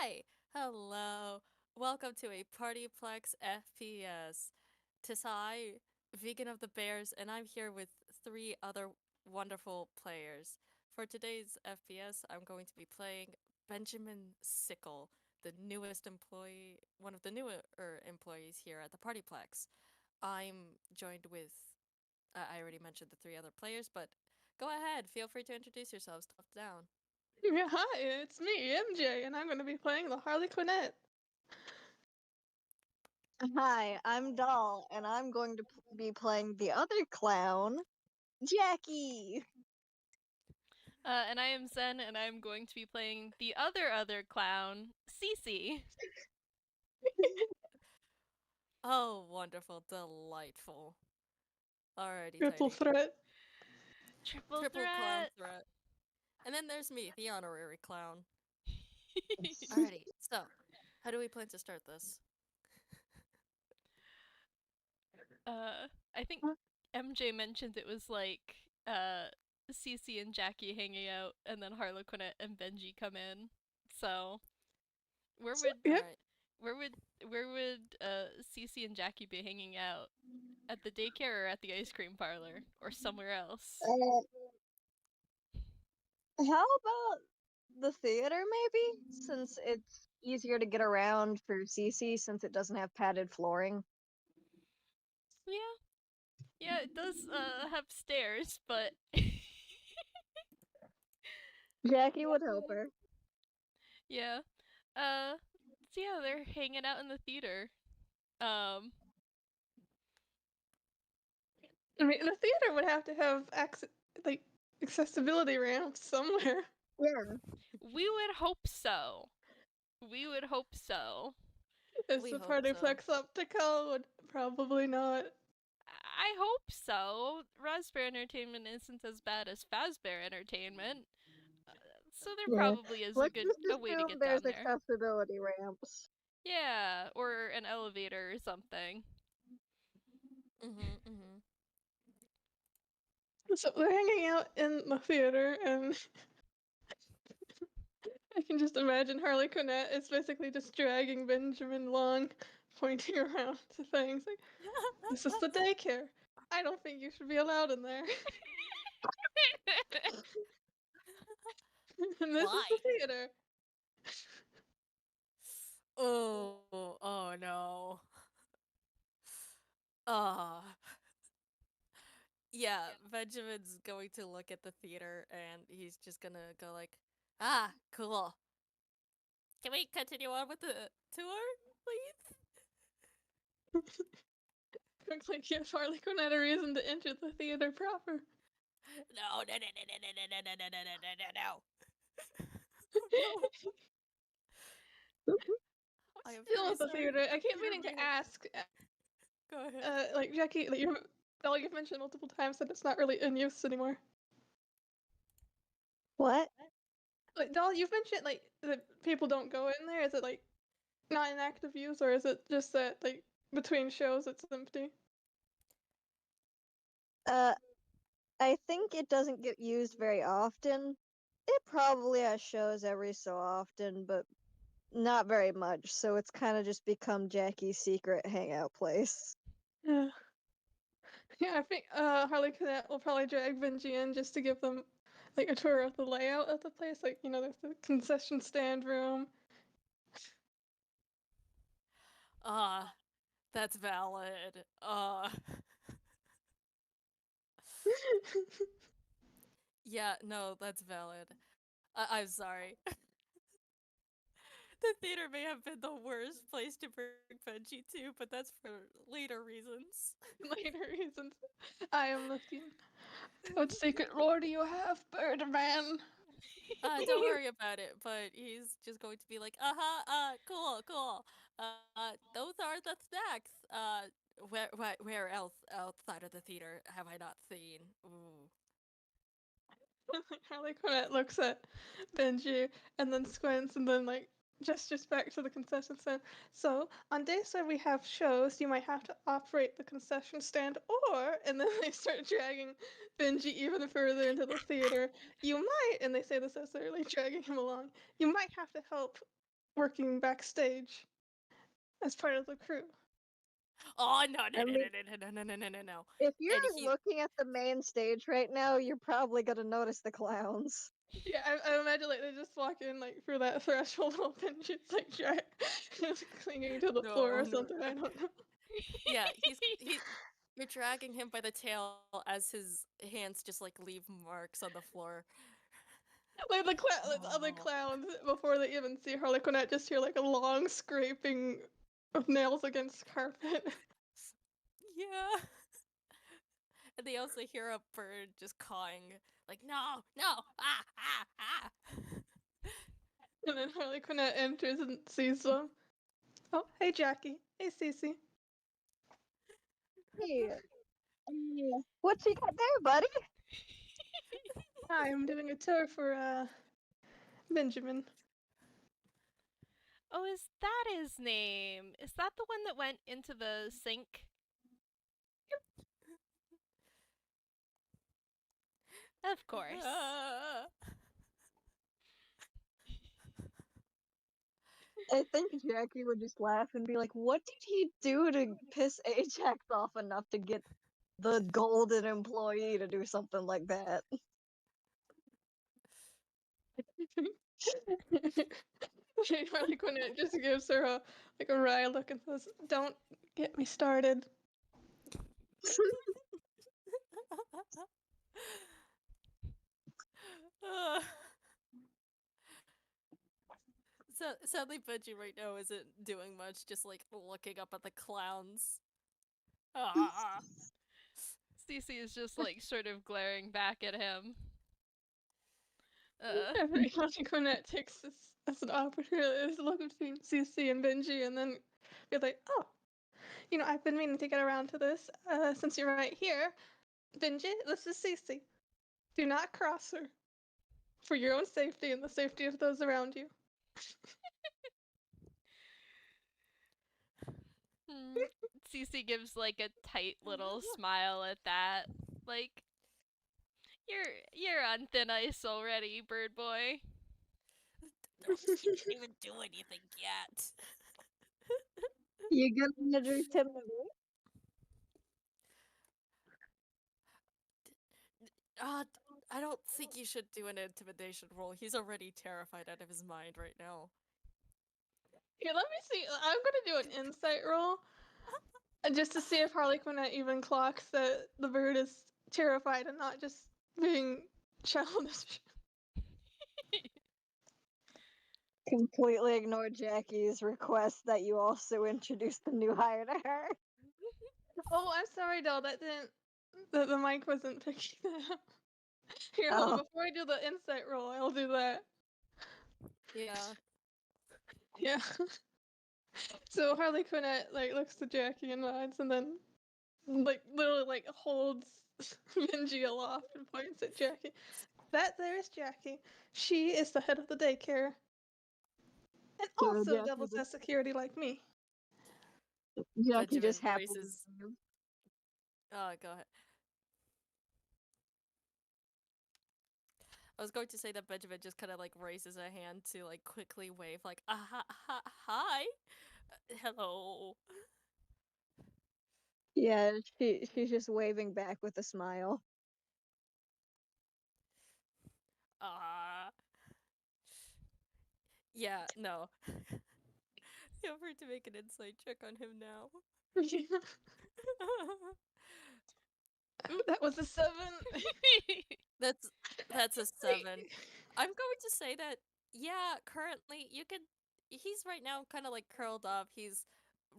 Hi! Hello. Welcome to a PartyPlex FPS. Tisai, vegan of the bears, and I'm here with three other wonderful players. For today's FPS, I'm going to be playing Benjamin Sickle, the newest employee, one of the newer employees here at the PartyPlex. I'm joined with, I already mentioned the three other players, but go ahead, feel free to introduce yourselves. Tough down. Yeah, hi, it's me, MJ, and I'm going to be playing the Harlequinette. Hi, I'm Doll, and I'm going to be playing the other clown, Jacky. And I am Zen, and I'm going to be playing the other clown, Cici. Oh, wonderful, delightful. Alrighty, Triple tidy. threat. Triple Triple clown threat. threat. And then there's me, the honorary clown. Alrighty, so, how do we plan to start this? I think MJ mentioned it was like Cici and Jacky hanging out, and then Harlequinette and Benji come in. So where would Yep. Alright. where would Cici and Jacky be hanging out? At the daycare or at the ice cream parlor or somewhere else? How about the theater, maybe? Since it's easier to get around for Cici since it doesn't have padded flooring. Yeah. Yeah, it does have stairs, but Jacky would help her. yeah. So yeah, they're hanging out in the theater. Um, I mean, the theater would have to have accessibility ramps somewhere. Yeah. we would hope so. We would hope so. Is We the hope so. PartyPlex up to code? Probably not. I hope so. Raspberry Entertainment isn't as bad as Fazbear Entertainment, so there Yeah. probably is Let's just a way to assume get there's down there. accessibility ramps. Yeah, or an elevator or something. Mm-hmm. So they're hanging out in the theater, and I can just imagine Harlequinette is basically just dragging Benjamin along, pointing around to things like, "This is the daycare. I don't think you should be allowed in there." And this is Why? the theater. Oh no. Ah. Yeah, Benjamin's going to look at the theater and he's just gonna go like, ah, cool. Can we continue on with the tour, please? Looks like you have Harlequinette a reason to enter the theater proper. No, no, no, no, no, no, no, no, no, no, no, no, no, no. Oh, no. I am Still very at the sorry. theater, I keep Theater meaning to mayhem. ask, Go ahead. like Jacky, like you've mentioned multiple times that it's not really in use anymore. What? Like Doll, you've mentioned like that people don't go in there. Is it like not in active use, or is it just that like between shows it's empty? Uh, I think it doesn't get used very often. It probably has shows every so often, but not very much, so it's kind of just become Jacky's secret hangout place. Yeah, yeah. I think Harlequinette will probably drag Benji in just to give them like a tour of the layout of the place. Like there's the concession stand room. Ah, that's valid. Yeah, no, that's valid. I'm sorry. The theater may have been the worst place to bring Benji to, but that's for later reasons. Later reasons. I am looking. What secret lore do you have, Birdman? Don't worry about it, but he's just going to be like, cool, cool. Those are the snacks. Where else outside of the theater have I not seen? Ooh. Harlequinette looks at Benji and then squints and then like gestures back to the concession stand. So on days where we have shows, you might have to operate the concession stand, or and then they start dragging Benji even further into the theater. You might, and they say this as they're like dragging him along. You might have to help working backstage as part of the crew. Oh no no I no mean, no no no no no no no! if you're And he looking at the main stage right now, you're probably gonna notice the clowns. Yeah, I imagine like they just walk in like through that threshold open, just like just clinging to the floor no or no. something. I don't know. Yeah, you're dragging him by the tail as his hands just like leave marks on the floor. Like like the other Oh. clowns before they even see Harlequinette just hear like a long scraping of nails against carpet. Yeah. And they also hear a bird just cawing, like, no, no, ah, ah, ah. And then Harlequinette enters and sees them. Oh, hey Jacky. Hey Cici. Hey, what you got there, buddy? Hi, I'm doing a tour for Benjamin. Oh, is that his name? Is that the one that went into the sink? Of course. Ah. I think Jackie would just laugh and be like, "What did he do to piss Ajax off enough to get the golden employee to do something like that?" Harlequinette just gives her a like a wry look and says, "Don't get me started." Ah. So sadly, Benji right now isn't doing much, just like looking up at the clowns. Ah. Cici is just like sort of glaring back at him. Harlequinette takes this as an opportunity to look between Cici and Benji and then be like, "Oh, you know, I've been meaning to get around to this since you're right here. Benji, this is Cici. Do not cross her for your own safety and the safety of those around you." Cici gives like a tight little smile at that. Like, you're on thin ice already, bird boy. No, he didn't even do anything yet. You gonna introduce him to me? Uh, I don't think you should do an intimidation roll. He's already terrified out of his mind right now. Here, let me see. I'm gonna do an insight roll just to see if Harlequinette even clocks that the bird is terrified and not just being childish. Completely ignore Jackie's request that you also introduce the new hire to her. Oh, I'm sorry, Del. That didn't. The mic wasn't picking that up. Here, hold on. Oh, Before I do the insight roll, I'll do that. Yeah. Yeah. So Harlequinette like looks to Jackie and nods, and then like literally like holds Benji aloft and points at Jackie. That there is Jackie. She is the head of the daycare, and so also doubles as security like me. Jackie Benjamin just happily. raises. Oh, go ahead. I was going to say that Benjamin just kind of like raises a hand to like quickly wave, like, hi, hello. Yeah, she's just waving back with a smile. Uh, yeah, no. Feel free to make an insight check on him now. That was a 7. That's that's a Wait. 7. I'm going to say that yeah, currently you could he's right now kind of like curled up. He's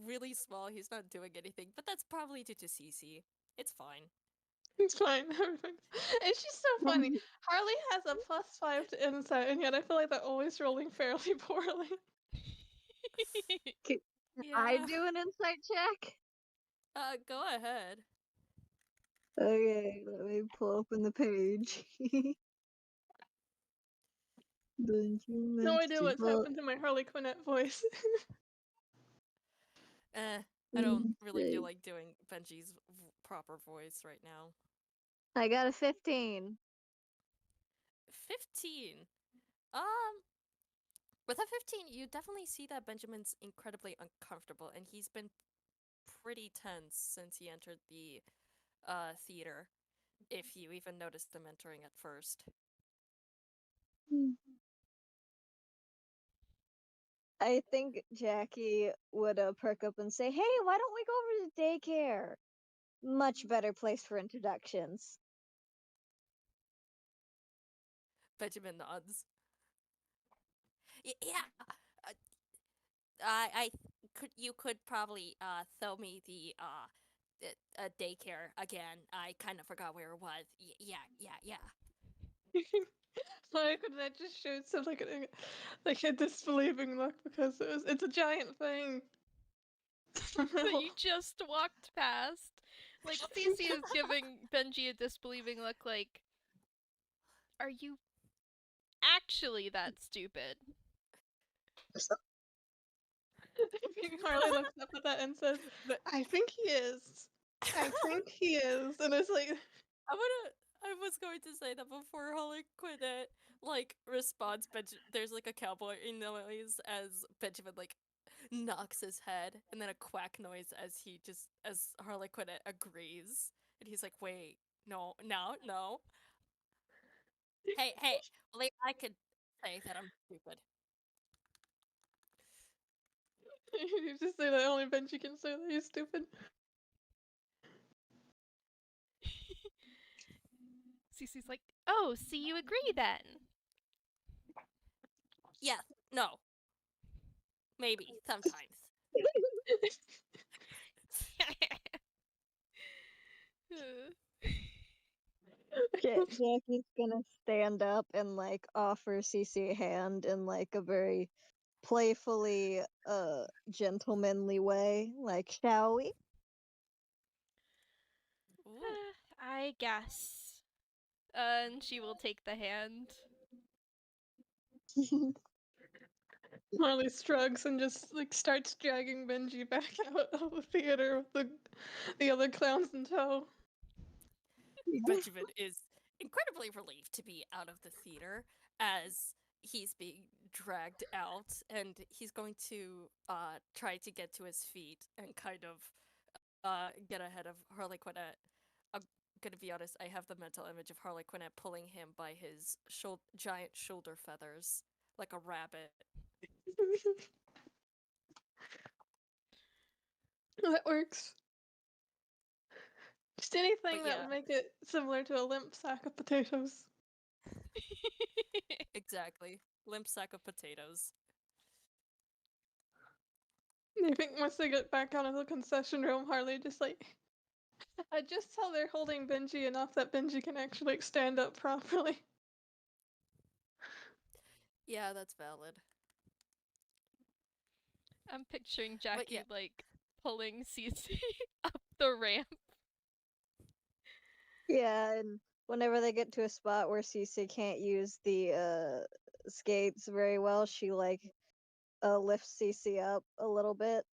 really small. He's not doing anything, but that's probably due to Cici. It's fine. It's fine. And she's so funny. Harley has a +5 to insight, and yet I feel like they're always rolling fairly poorly. Can I Yeah. do an insight check? Go ahead. Okay, let me pull open the page. No idea what's happened to my Harlequinette voice. I don't really feel like doing Benji's proper voice right now. I got a 15. 15. Um, With a 15, you definitely see that Benjamin's incredibly uncomfortable, and he's been pretty tense since he entered the theater, if you even noticed him entering at first. I think Jacky would perk up and say, "Hey, why don't we go over to daycare? Much better place for introductions." Benjamin nods. Yeah, uh, I could you could probably throw me the daycare again. I kind of forgot where it was. Yeah. Like that just showed some like a disbelieving look because it's a giant thing. That you just walked past. Like, Cici is giving Benji a disbelieving look like, are you actually that stupid? Harley looks up at that and says, But "I think he is. I think he is." And it's like, I was going to say that before Harlequinette like responds. There's like a cowboy noise as Benjamin like knocks his head, and then a quack noise as Harlequinette agrees, and he's like, "Wait, no. Hey, believe I could say that I'm stupid." you just say that only Benji can say that he's stupid. Cici's like, oh, see, you agree then. Yes, no, maybe sometimes. Jacky's gonna stand up and like offer Cici a hand in like a very playfully gentlemanly way, like, "Shall we?" Ooh, I guess. And she will take the hand. Harley shrugs and just like starts dragging Benji back out of the theater with the other clowns in tow. Benjamin is incredibly relieved to be out of the theater as he's being dragged out, and he's going to try to get to his feet and kind of get ahead of Harlequinette. I'm gonna be honest, I have the mental image of Harlequinette pulling him by his giant shoulder feathers like a rabbit. That works. Just But anything that yeah, would make it similar to a limp sack of potatoes. exactly. Limp sack of potatoes. I think once they get back out of the concession room, Harley just like I just tell they're holding Benji enough that Benji can actually like, stand up properly. Yeah, that's valid. I'm picturing But yeah, Jacky, like, pulling Cici up the ramp. Yeah, and whenever they get to a spot where Cici can't use the skates very well, she like lifts Cici up a little bit,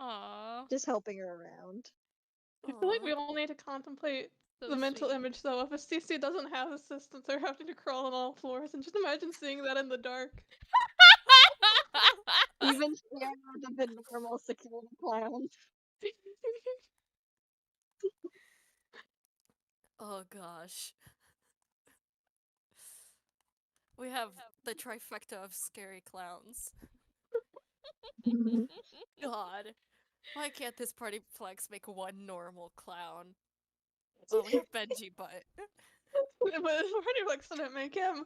Aww, just helping her around. I feel like we aw. all need to contemplate so the mental sweet. image though. If a CC doesn't have assistance, they're having to crawl on all floors, and just imagine seeing that in the dark. Even scared of the normal security clowns. Oh gosh. We have the trifecta of scary clowns. God. Why can't this PartyPlex make one normal clown? Well, we have Benji, but But pretty much didn't make him.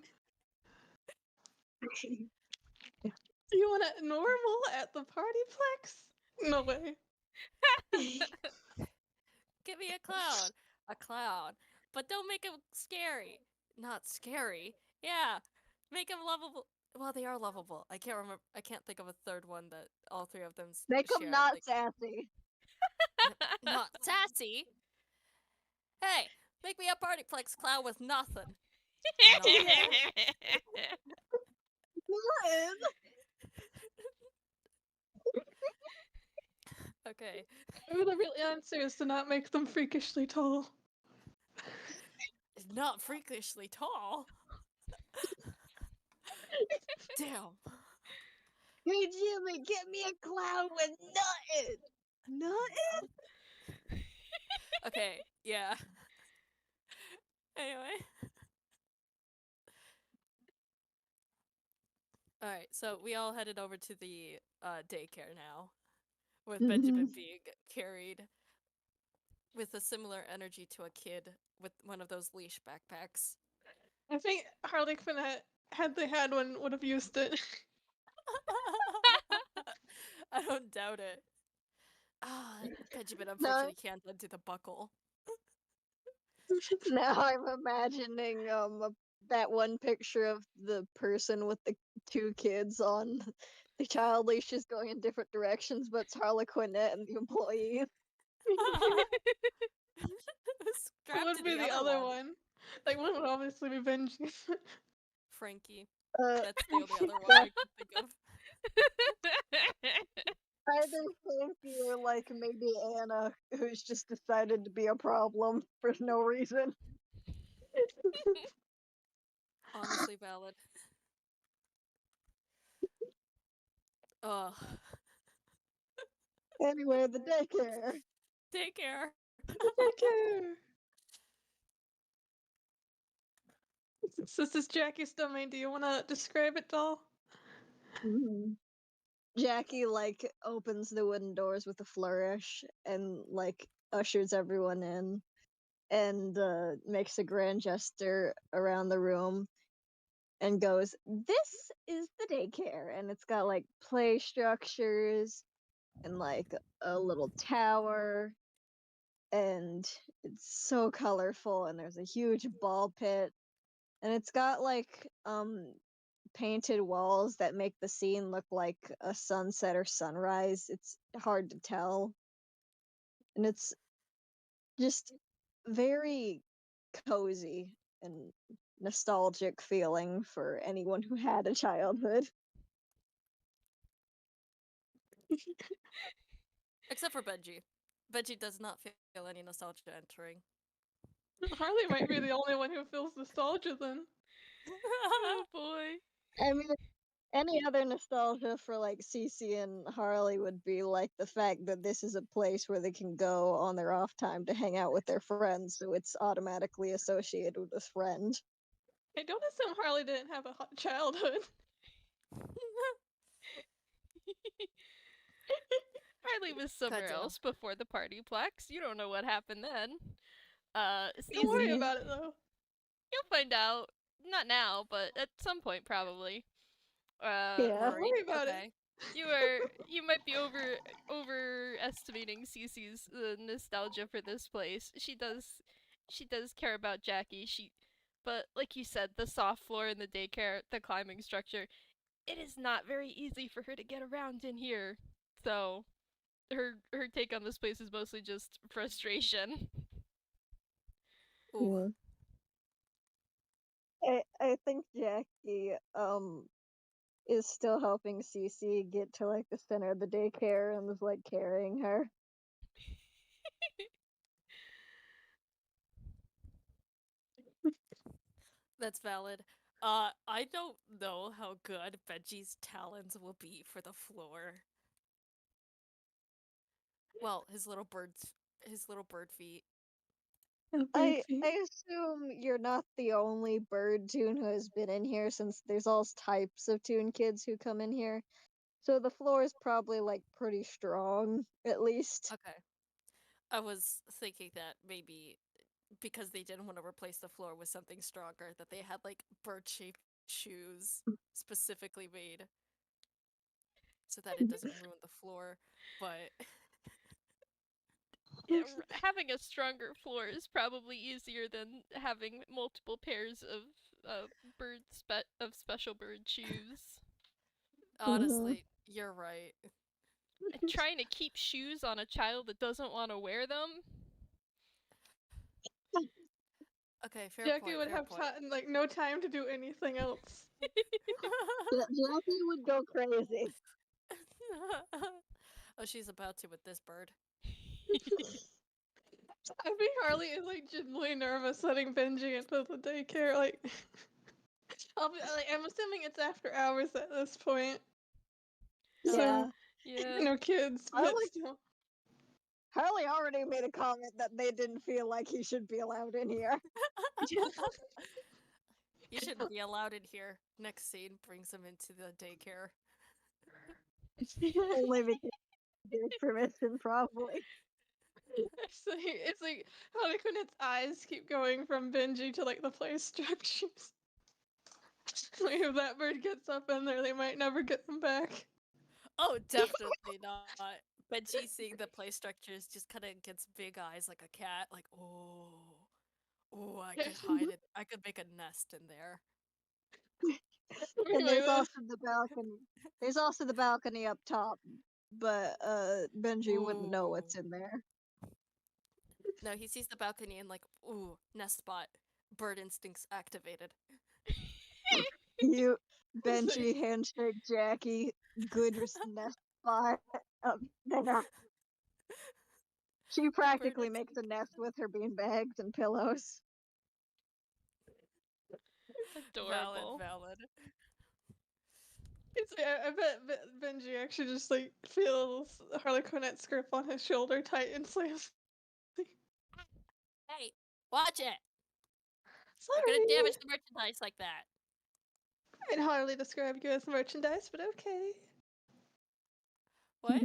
Do you want it normal at the Partyplex? No way. give me a clown. A clown. But don't make him scary. Not scary. Yeah. Make him lovable. Well, they are lovable. I can't remember. I can't think of a third one that all three of them Make them share. not Like, sassy. not sassy. Hey, make me a Partyplex clown with nothing. Yeah. Nothing. What? Okay. Maybe the real answer is to not make them freakishly tall. Not freakishly tall. Damn. Hey Jimmy, get me a clown with nothing. Nothing? Okay, yeah. Anyway. Alright, so we all headed over to the daycare now, with Benjamin being carried with a similar energy to a kid with one of those leash backpacks. I think Harlequinette, had they had one, would have used it. I don't doubt it. Benjamin No, unfortunately can't undo the buckle. now I'm imagining that one picture of the person with the two kids on the child leashes going in different directions, but it's Harlequinette and the employee. Who Strapped would to be the the other other one. one? Like, one would obviously be Benji. Frankie. Uh, That's the only other one yeah, I can think of. either Frankie or like maybe Anna, who's just decided to be a problem for no reason. Honestly valid. Ugh. Anyway, the daycare. Take care. Okay. So this is Jacky's domain. Do you want to describe it, doll? Mhm. Jacky like opens the wooden doors with a flourish and like ushers everyone in and makes a grand gesture around the room and goes, "This is the daycare," and it's got like play structures and like a little tower, and it's so colorful, and there's a huge ball pit, and it's got like painted walls that make the scene look like a sunset or sunrise. It's hard to tell, and it's just very cozy and nostalgic feeling for anyone who had a childhood. Except for Benji. Benji does not feel any nostalgia entering. Harley might be the only one who feels nostalgia then. Oh boy. I mean, any other nostalgia for like Cici and Harley would be like the fact that this is a place where they can go on their off time to hang out with their friends, so it's automatically associated with this friend. Hey, don't assume Harley didn't have a hot childhood. Harley was somewhere Godzilla. else before the PartyPlex. You don't know what happened then. Don't worry Cece, Mhm. about it though. you'll find out. Not now, but at some point probably. Yeah. Don't Worried? worry about it. Okay. You might be overestimating Cece's nostalgia for this place. She does care about Jacky. But like you said, the soft floor in the daycare, the climbing structure, it is not very easy for her to get around in here. So her take on this place is mostly just frustration. Ooh. Mm. I think Jacky is still helping Cece get to like the center of the daycare and was like carrying her. That's valid. I don't know how good Benji's talons will be for the floor. Well, his little bird feet. And I Beefy. I assume you're not the only bird tune who has been in here since there's all types of tune kids who come in here. So the floor is probably like pretty strong, at least. Okay. I was thinking that maybe because they didn't want to replace the floor with something stronger, that they had like bird-shaped shoes specifically made so that it doesn't ruin the floor. But Having a stronger floor is probably easier than having multiple pairs of special bird shoes. Mhm. honestly, you're right. And trying to keep shoes on a child that doesn't want to wear them. Okay, fair Jackie point, would fair have point. like no time to do anything else. Jacky would go crazy. Oh, she's about to with this bird. I think Harley is like genuinely nervous letting Benji into the daycare. Like, I'm assuming it's after hours at this point. So, Yeah. no kids, I but like still. Harley already made a comment that they didn't feel like he should be allowed in here. You shouldn't be allowed in here. Next scene brings him into the daycare. Only because he gave permission, probably. It's like Harlequinette's eyes keep going from Benji to like the play structures. Like if that bird gets up in there, they might never get them back. Oh, definitely not. Benji seeing the play structures just kind of gets big eyes like a cat, like, oh, I could hide it. I could make a nest in there. And Like there's this. also the balcony. There's also the balcony up top, but Benji wouldn't know Ooh. what's in there. No, he sees the balcony and like, ooh, nest spot. Bird instincts activated. You, It's like, Benji, handshake Jacky, good nest spot. Then she Bird practically makes a instinct. nest with her bean bags and pillows. Valid, Adorable. valid. it's like, I bet Benji actually just like feels Harlequinette's grip on his shoulder tightens. Like, Hey, watch it! sorry. You're gonna damage the merchandise like that. I'd hardly describe you as merchandise, but okay. What?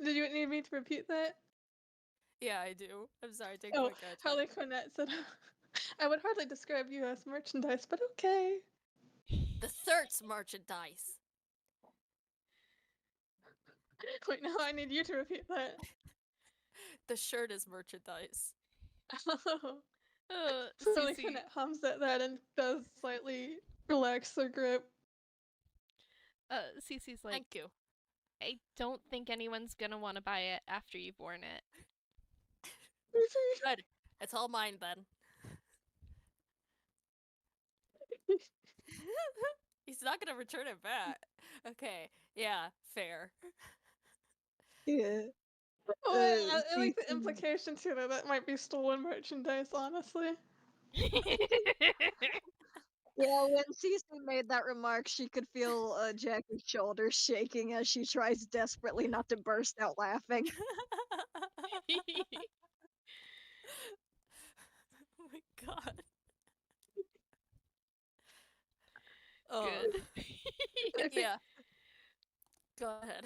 Did you need me to repeat that? Yeah, I do. I'm sorry, I didn't Oh, quite catch it. Harlequinette said, I would hardly describe you as merchandise, but okay. The Thirt's merchandise. Wait, now I need you to repeat that. The shirt is merchandise. Oh. Cici. Harlequinette hums at that and does slightly relax her grip. Cici's like, Thank you. I don't think anyone's gonna want to buy it after you've worn it. Good. It's all mine then. He's not gonna return it back. Okay, yeah, fair. Yeah. Oh, I like the Cici- implication too that that might be stolen merchandise, honestly. Yeah, when Cici made that remark, she could feel Jackie's shoulders shaking as she tries desperately not to burst out laughing. Oh my god. Oh, Good. I think yeah. Go ahead.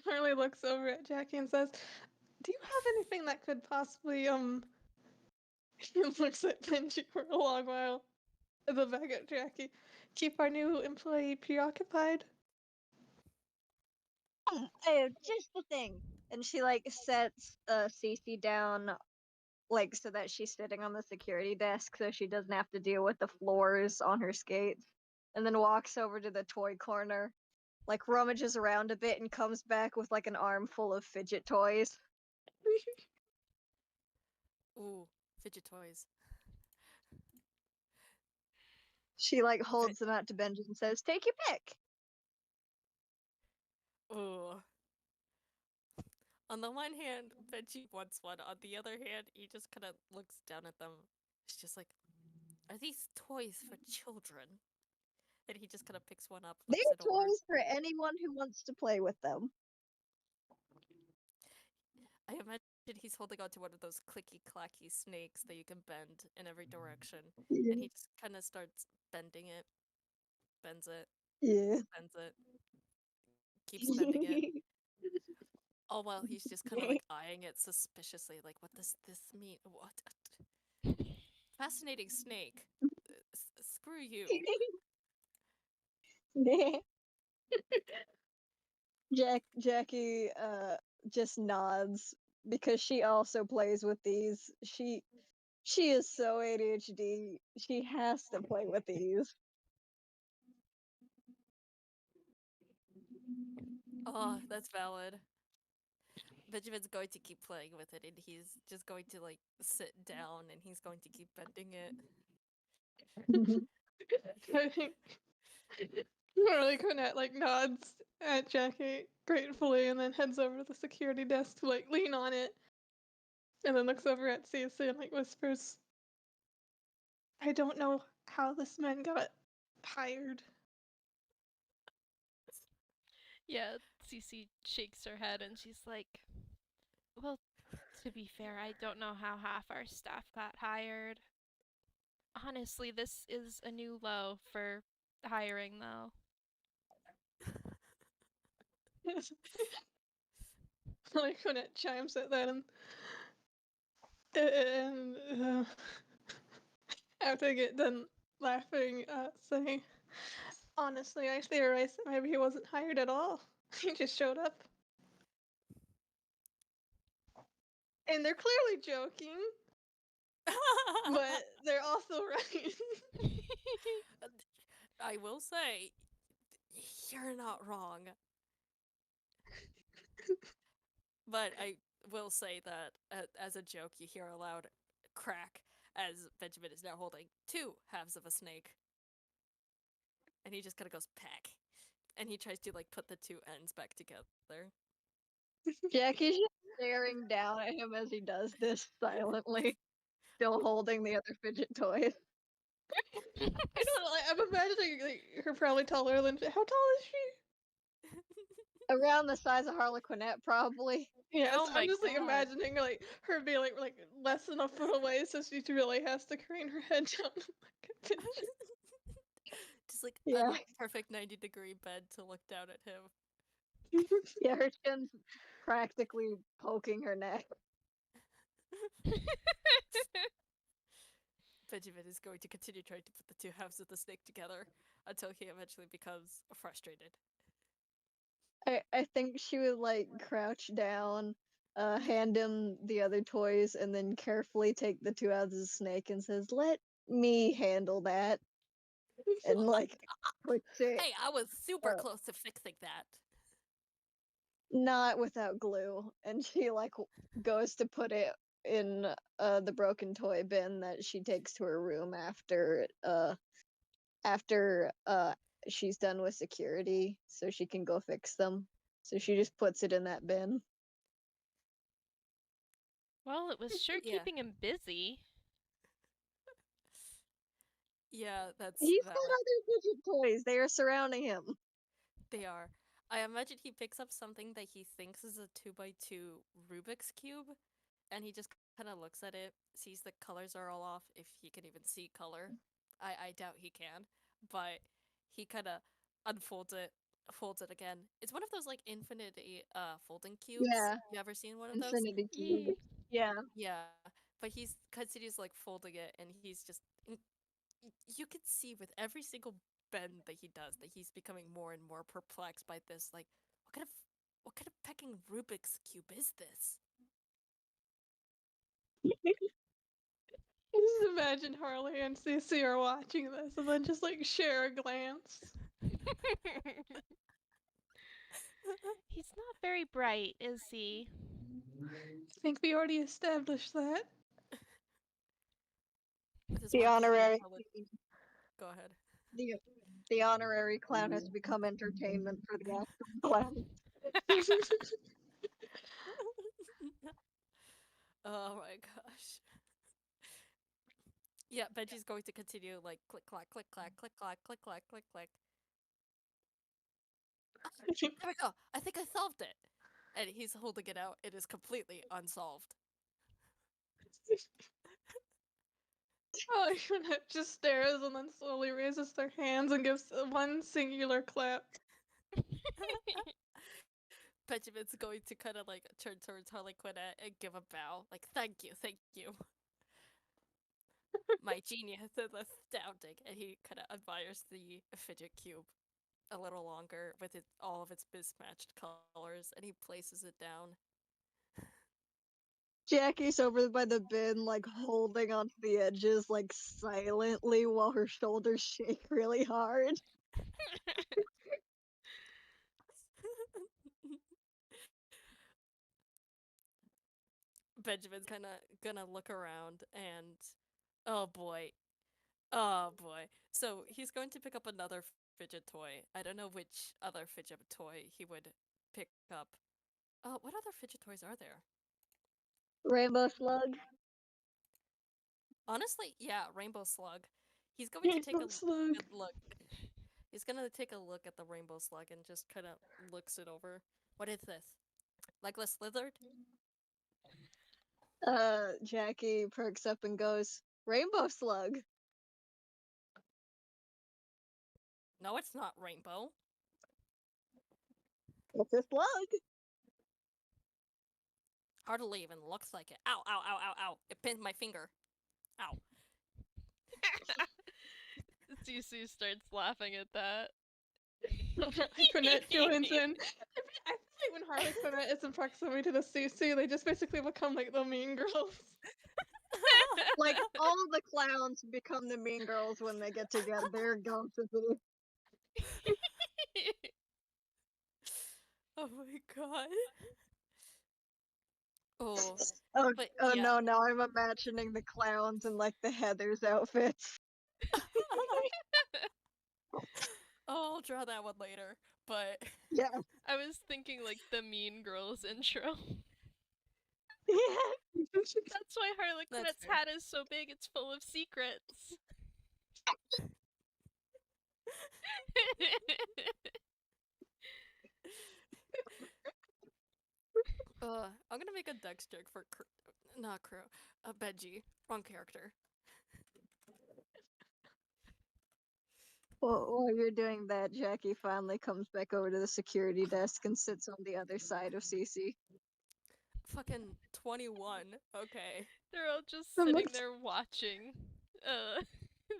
Harley looks over at Jackie and says, do you have anything that could possibly, he looks at Benji for a long while, and then back at Jackie, keep our new employee preoccupied? Oh, just the thing. And she like sets Cici down like so that she's sitting on the security desk so she doesn't have to deal with the floors on her skates. And then walks over to the toy corner, like rummages around a bit and comes back with like an armful of fidget toys. Ooh, fidget toys. She like holds them out to Benji and says, "Take your pick." Ooh. On the one hand, Benji wants one. On the other hand, he just kind of looks down at them. It's just like, are these toys for children? And he just kind of picks one up, They're flips it over. toys for anyone who wants to play with them. I imagine he's holding onto one of those clicky clacky snakes that you can bend in every direction. And he just kind of starts bending it, bends it, Yeah. bends it, keeps bending it. All while he's just kind of like eyeing it suspiciously, like, what does this mean? What? Fascinating snake. Screw you. Jackie just nods because she also plays with these. She is so ADHD. She has to play with these. Oh, that's valid. Benjamin's going to keep playing with it, and he's just going to like sit down, and he's going to keep bending it. I think Harlequinette like nods at Jackie gratefully and then heads over to the security desk to like lean on it. And then looks over at Cici and like whispers, I don't know how this man got hired. Yeah, Cici shakes her head and she's like, well, to be fair, I don't know how half our staff got hired. Honestly, this is a new low for hiring, though. Harlequinette chimes at that and after they get done laughing, saying, honestly, I theorized that maybe he wasn't hired at all. He just showed up. And they're clearly joking, but they're also right. I will say, you're not wrong. But I will say that as a joke, you hear a loud crack as Benjamin is now holding two halves of a snake. And he just kind of goes peck. And he tries to like put the two ends back together. Jacky's just staring down at him as he does this silently, still holding the other fidget toys. I don't know, like, I'm imagining like, her probably taller than. How tall is she? Around the size of Harlequinette, probably. Yes, Oh my I'm just like god. imagining like her being like less than a foot away, so she really has to crane her head down. Like a pigeon. Just like Yeah. a perfect 90-degree bed to look down at him. Yeah, her chin's practically poking her neck. Benjamin is going to continue trying to put the two halves of the snake together until he eventually becomes frustrated. I think she would like crouch down, hand him the other toys, and then carefully take the two out of the snake and says, "Let me handle that." And like puts it Hey, I was super close to fixing that. not without glue, and she like goes to put it in the broken toy bin that she takes to her room after she's done with security so she can go fix them. So she just puts it in that bin. Well, it was sure Yeah. keeping him busy. Yeah, that's He's got valid. other fidget toys. They are surrounding him. They are. I imagine he picks up something that he thinks is a 2x2 Rubik's Cube, and he just kind of looks at it, sees the colors are all off, if he can even see color. I doubt he can, but he kind of unfolds it, folds it again. It's one of those like infinity folding cubes. Yeah, You ever seen one of those? infinity Yeah. cube. Yeah. Yeah, but he's continues like folding it, and he's just you could see with every single bend that he does that he's becoming more and more perplexed by this. Like, what kind of pecking Rubik's cube is this? I just imagine Harley and Cici are watching this and then just like share a glance. He's not very bright, is he? I think we already established that. This is The why we need honorary public. Go ahead. the the honorary clown has become entertainment for the actual clown. Oh my gosh. Yeah, Benji's going to continue like click clack click clack click clack click clack click clack. There we go. I think I solved it. And he's holding it out. It is completely unsolved. Harlequinette just stares and then slowly raises their hands and gives one singular clap. Benjamin's going to kind of like turn towards Harlequinette and give a bow. Like, thank you. My genius is astounding. And he kind of admires the fidget cube a little longer with all of its mismatched colors, and he places it down. Jackie's over by the bin, like holding onto the edges, like silently while her shoulders shake really hard. Benjamin's kind of gonna look around and oh boy. Oh boy. So he's going to pick up another fidget toy. I don't know which other fidget toy he would pick up. What other fidget toys are there? Rainbow Slug. Honestly, yeah, Rainbow Slug. He's going to take Rainbow a slug. good look. He's gonna take a look at the rainbow slug and just kind of looks it over. What is this? Legless lizard? Jacky perks up and goes, Rainbow Slug. No, it's not rainbow. It's a slug. Hardly even looks like it. Ow, ow, ow, ow, ow. It pinned my finger. Ow. Cici starts laughing at that. Harlequinette joins in. I feel like when Harlequinette is in proximity to the Cici, they just basically become like the mean girls. Like, all the clowns become the mean girls when they get together. They're gossipy. Oh my god. Oh, Oh, but oh yeah. no, now I'm imagining the clowns in like the Heather's outfits. Oh, I'll draw that one later. But Yeah. I was thinking like the Mean Girls intro. Yeah. That's why Harlequinette's fair. hat is so big, it's full of secrets. I'm gonna make a dex check for not Crow, Benji. Wrong character. Well, while you're doing that, Jacky finally comes back over to the security desk and sits on the other side of Cici. Fucking 21. Okay. They're all just That sitting looks- there watching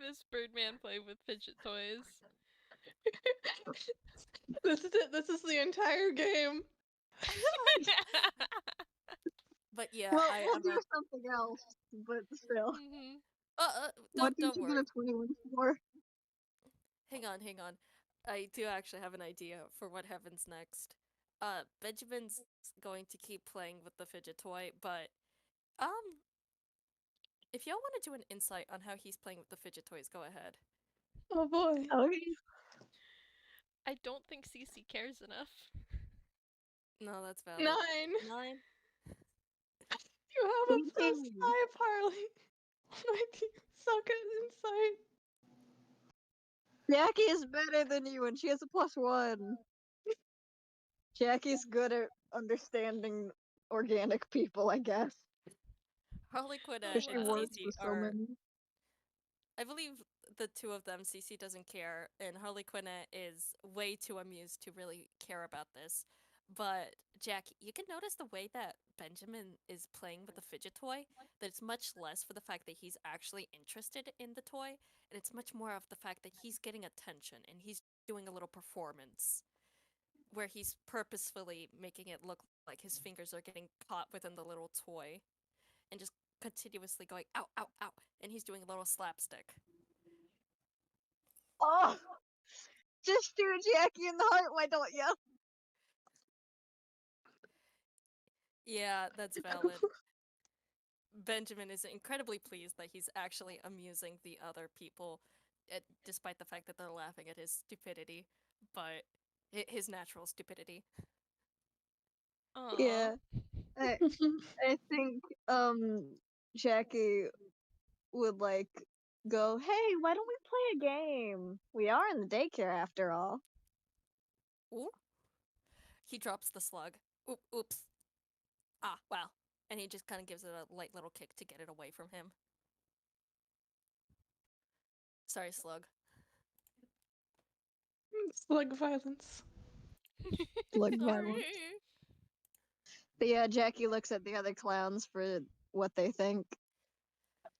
this Birdman play with fidget toys. This is it. This is the entire game. But yeah, Well, I we'll am do something else, but still. Mhm. What did don't you worry. get a 21 for? Hang on. I do actually have an idea for what happens next. Benjamin's going to keep playing with the fidget toy, but if y'all want to do an insight on how he's playing with the fidget toys, go ahead. Oh boy. Okay. I don't think Cici cares enough. No, that's valid. 9. 9. You have a plus 18. 5, Harley. Why do you suck at insight? Jacky is better than you, and she has a +1. Jacky's good at understanding organic people, I guess. Harlequinette Because she and wow. works Cici with so are. many. I believe the two of them, Cici doesn't care, and Harlequinette is way too amused to really care about this. But Jack, you can notice the way that Benjamin is playing with the fidget toy, that it's much less for the fact that he's actually interested in the toy, and it's much more of the fact that he's getting attention and he's doing a little performance where he's purposefully making it look like his fingers are getting caught within the little toy and just continuously going ow, ow, ow, and he's doing a little slapstick. Oh! Just shoot Jacky in the heart, why don't you? Yeah, that's valid. Benjamin is incredibly pleased that he's actually amusing the other people, despite the fact that they're laughing at his stupidity, but his natural stupidity. Aww. Yeah. I think Jacky would like go, hey, why don't we play a game? We are in the daycare after all. Ooh. He drops the slug. Oops. Ah, well. And he just kind of gives it a light little kick to get it away from him. Sorry, slug. Slug violence. Slug Sorry. violence. But yeah, Jacky looks at the other clowns for what they think.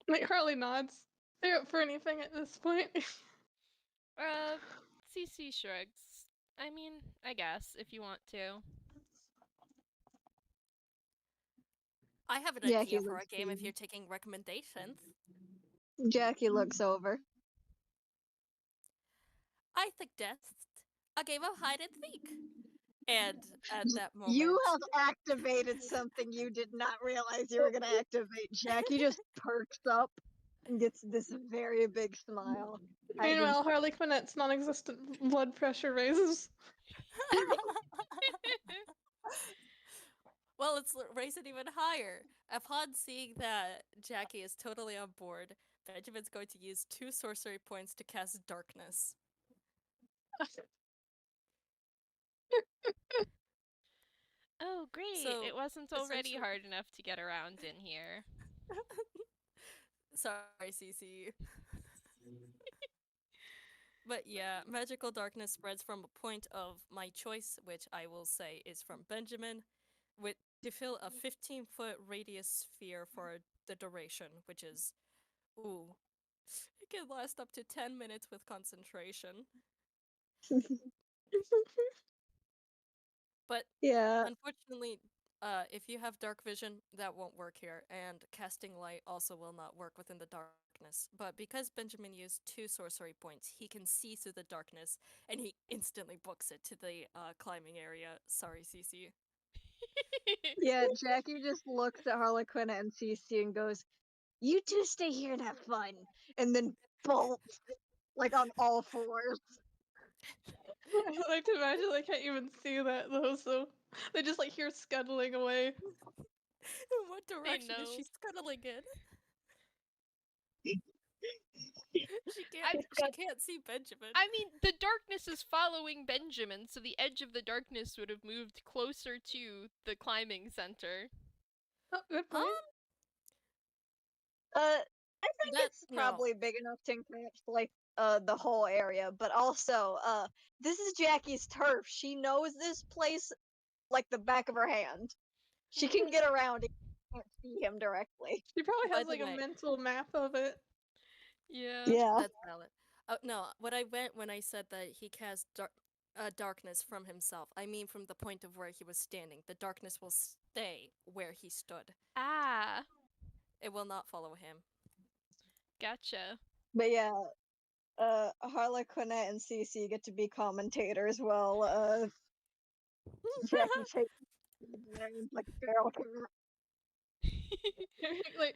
Like Harley nods. They're up for anything at this point. Cici shrugs. I mean, I guess, if you want to. I have an Jacky idea for a looks game if pleased. you're taking recommendations. Jacky looks over. I suggest a game of hide and seek. And at that moment, You have activated something you did not realize you were gonna activate. Jacky just perks up and gets this very big smile. Meanwhile, Harlequinette's non-existent blood pressure raises. well, let's raise it even higher. Upon seeing that Jacky is totally on board, Benjamin's going to use 2 sorcery points to cast darkness. Oh, great. So It wasn't already essentially, hard enough to get around in here. sorry, Cici. But yeah, magical darkness spreads from a point of my choice, which I will say is from Benjamin, with to fill a 15-foot radius sphere for the duration, which is ooh, it can last up to 10 minutes with concentration. But Yeah. unfortunately, if you have dark vision, that won't work here, and casting light also will not work within the darkness. But because Benjamin used 2 sorcery points, he can see through the darkness, and he instantly books it to the climbing area. Sorry, Cece. Yeah, Jackie just looks at Harlequinette and Cici and goes, "You two stay here and have fun," and then bolts like on all fours. I like to imagine they can't even see that though, so they just like hear scuttling away. In what They direction is know. she scuttling in? I She can't see Benjamin. I mean, the darkness is following Benjamin, so the edge of the darkness would have moved closer to the climbing center. Oh, good point. Um, I think that it's no. probably big enough to encapsulate the whole area, but also this is Jackie's turf. She knows this place like the back of her hand. She can get around it. Can't see him directly. She probably By has the like a way, mental map of it. Yeah. Yeah. that's valid. Oh no, what I meant when I said that he casts darkness from himself, I mean from the point of where he was standing. The darkness will stay where he stood. Ah, It will not follow him. gotcha. But yeah, Harlequinette and Cici get to be commentators while Jackie takes like a feral cat. Like,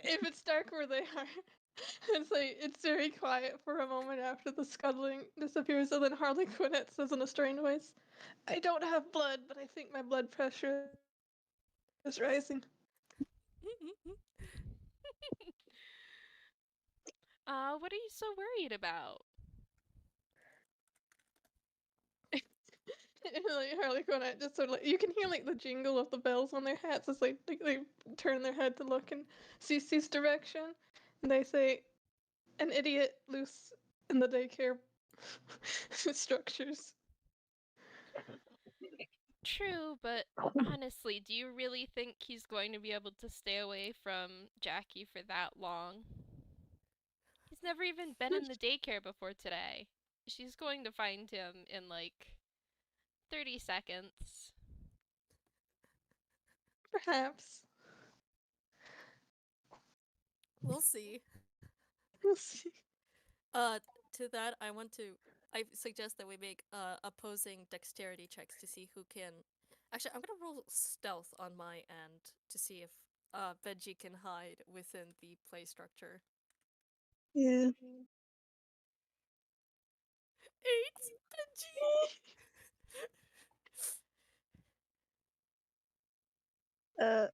if it's dark where they are, it's like it's very quiet for a moment after the scuttling disappears, and then Harlequinette says in a strained voice, "I don't have blood, but I think my blood pressure is rising." What are you so worried about? And like Harlequinette just sort of like you can hear like the jingle of the bells on their hats as they turn their head to look in Cece's direction, and they say, "An idiot loose in the daycare structures." True, but honestly, do you really think he's going to be able to stay away from Jackie for that long? He's never even been in the daycare before today. She's going to find him in like 30 seconds. Perhaps. We'll see. We'll see. Uh, to that, I suggest that we make opposing dexterity checks to see who can. Actually, I'm gonna roll stealth on my end to see if Benji can hide within the play structure. Yeah. 8, Benji. Uh,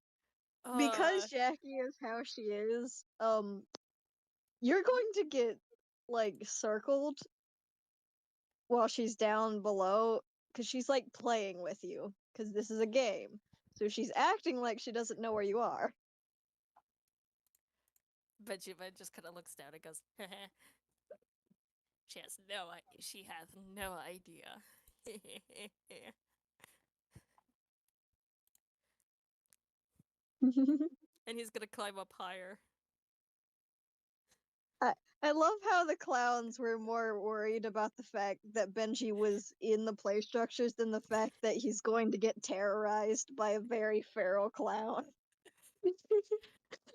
because Uh, Jackie is how she is, you're going to get like circled while she's down below because she's like playing with you because this is a game. So she's acting like she doesn't know where you are. Benjamin just kind of looks down and goes, She has no idea. And he's gonna climb up higher. I love how the clowns were more worried about the fact that Benji was in the play structures than the fact that he's going to get terrorized by a very feral clown.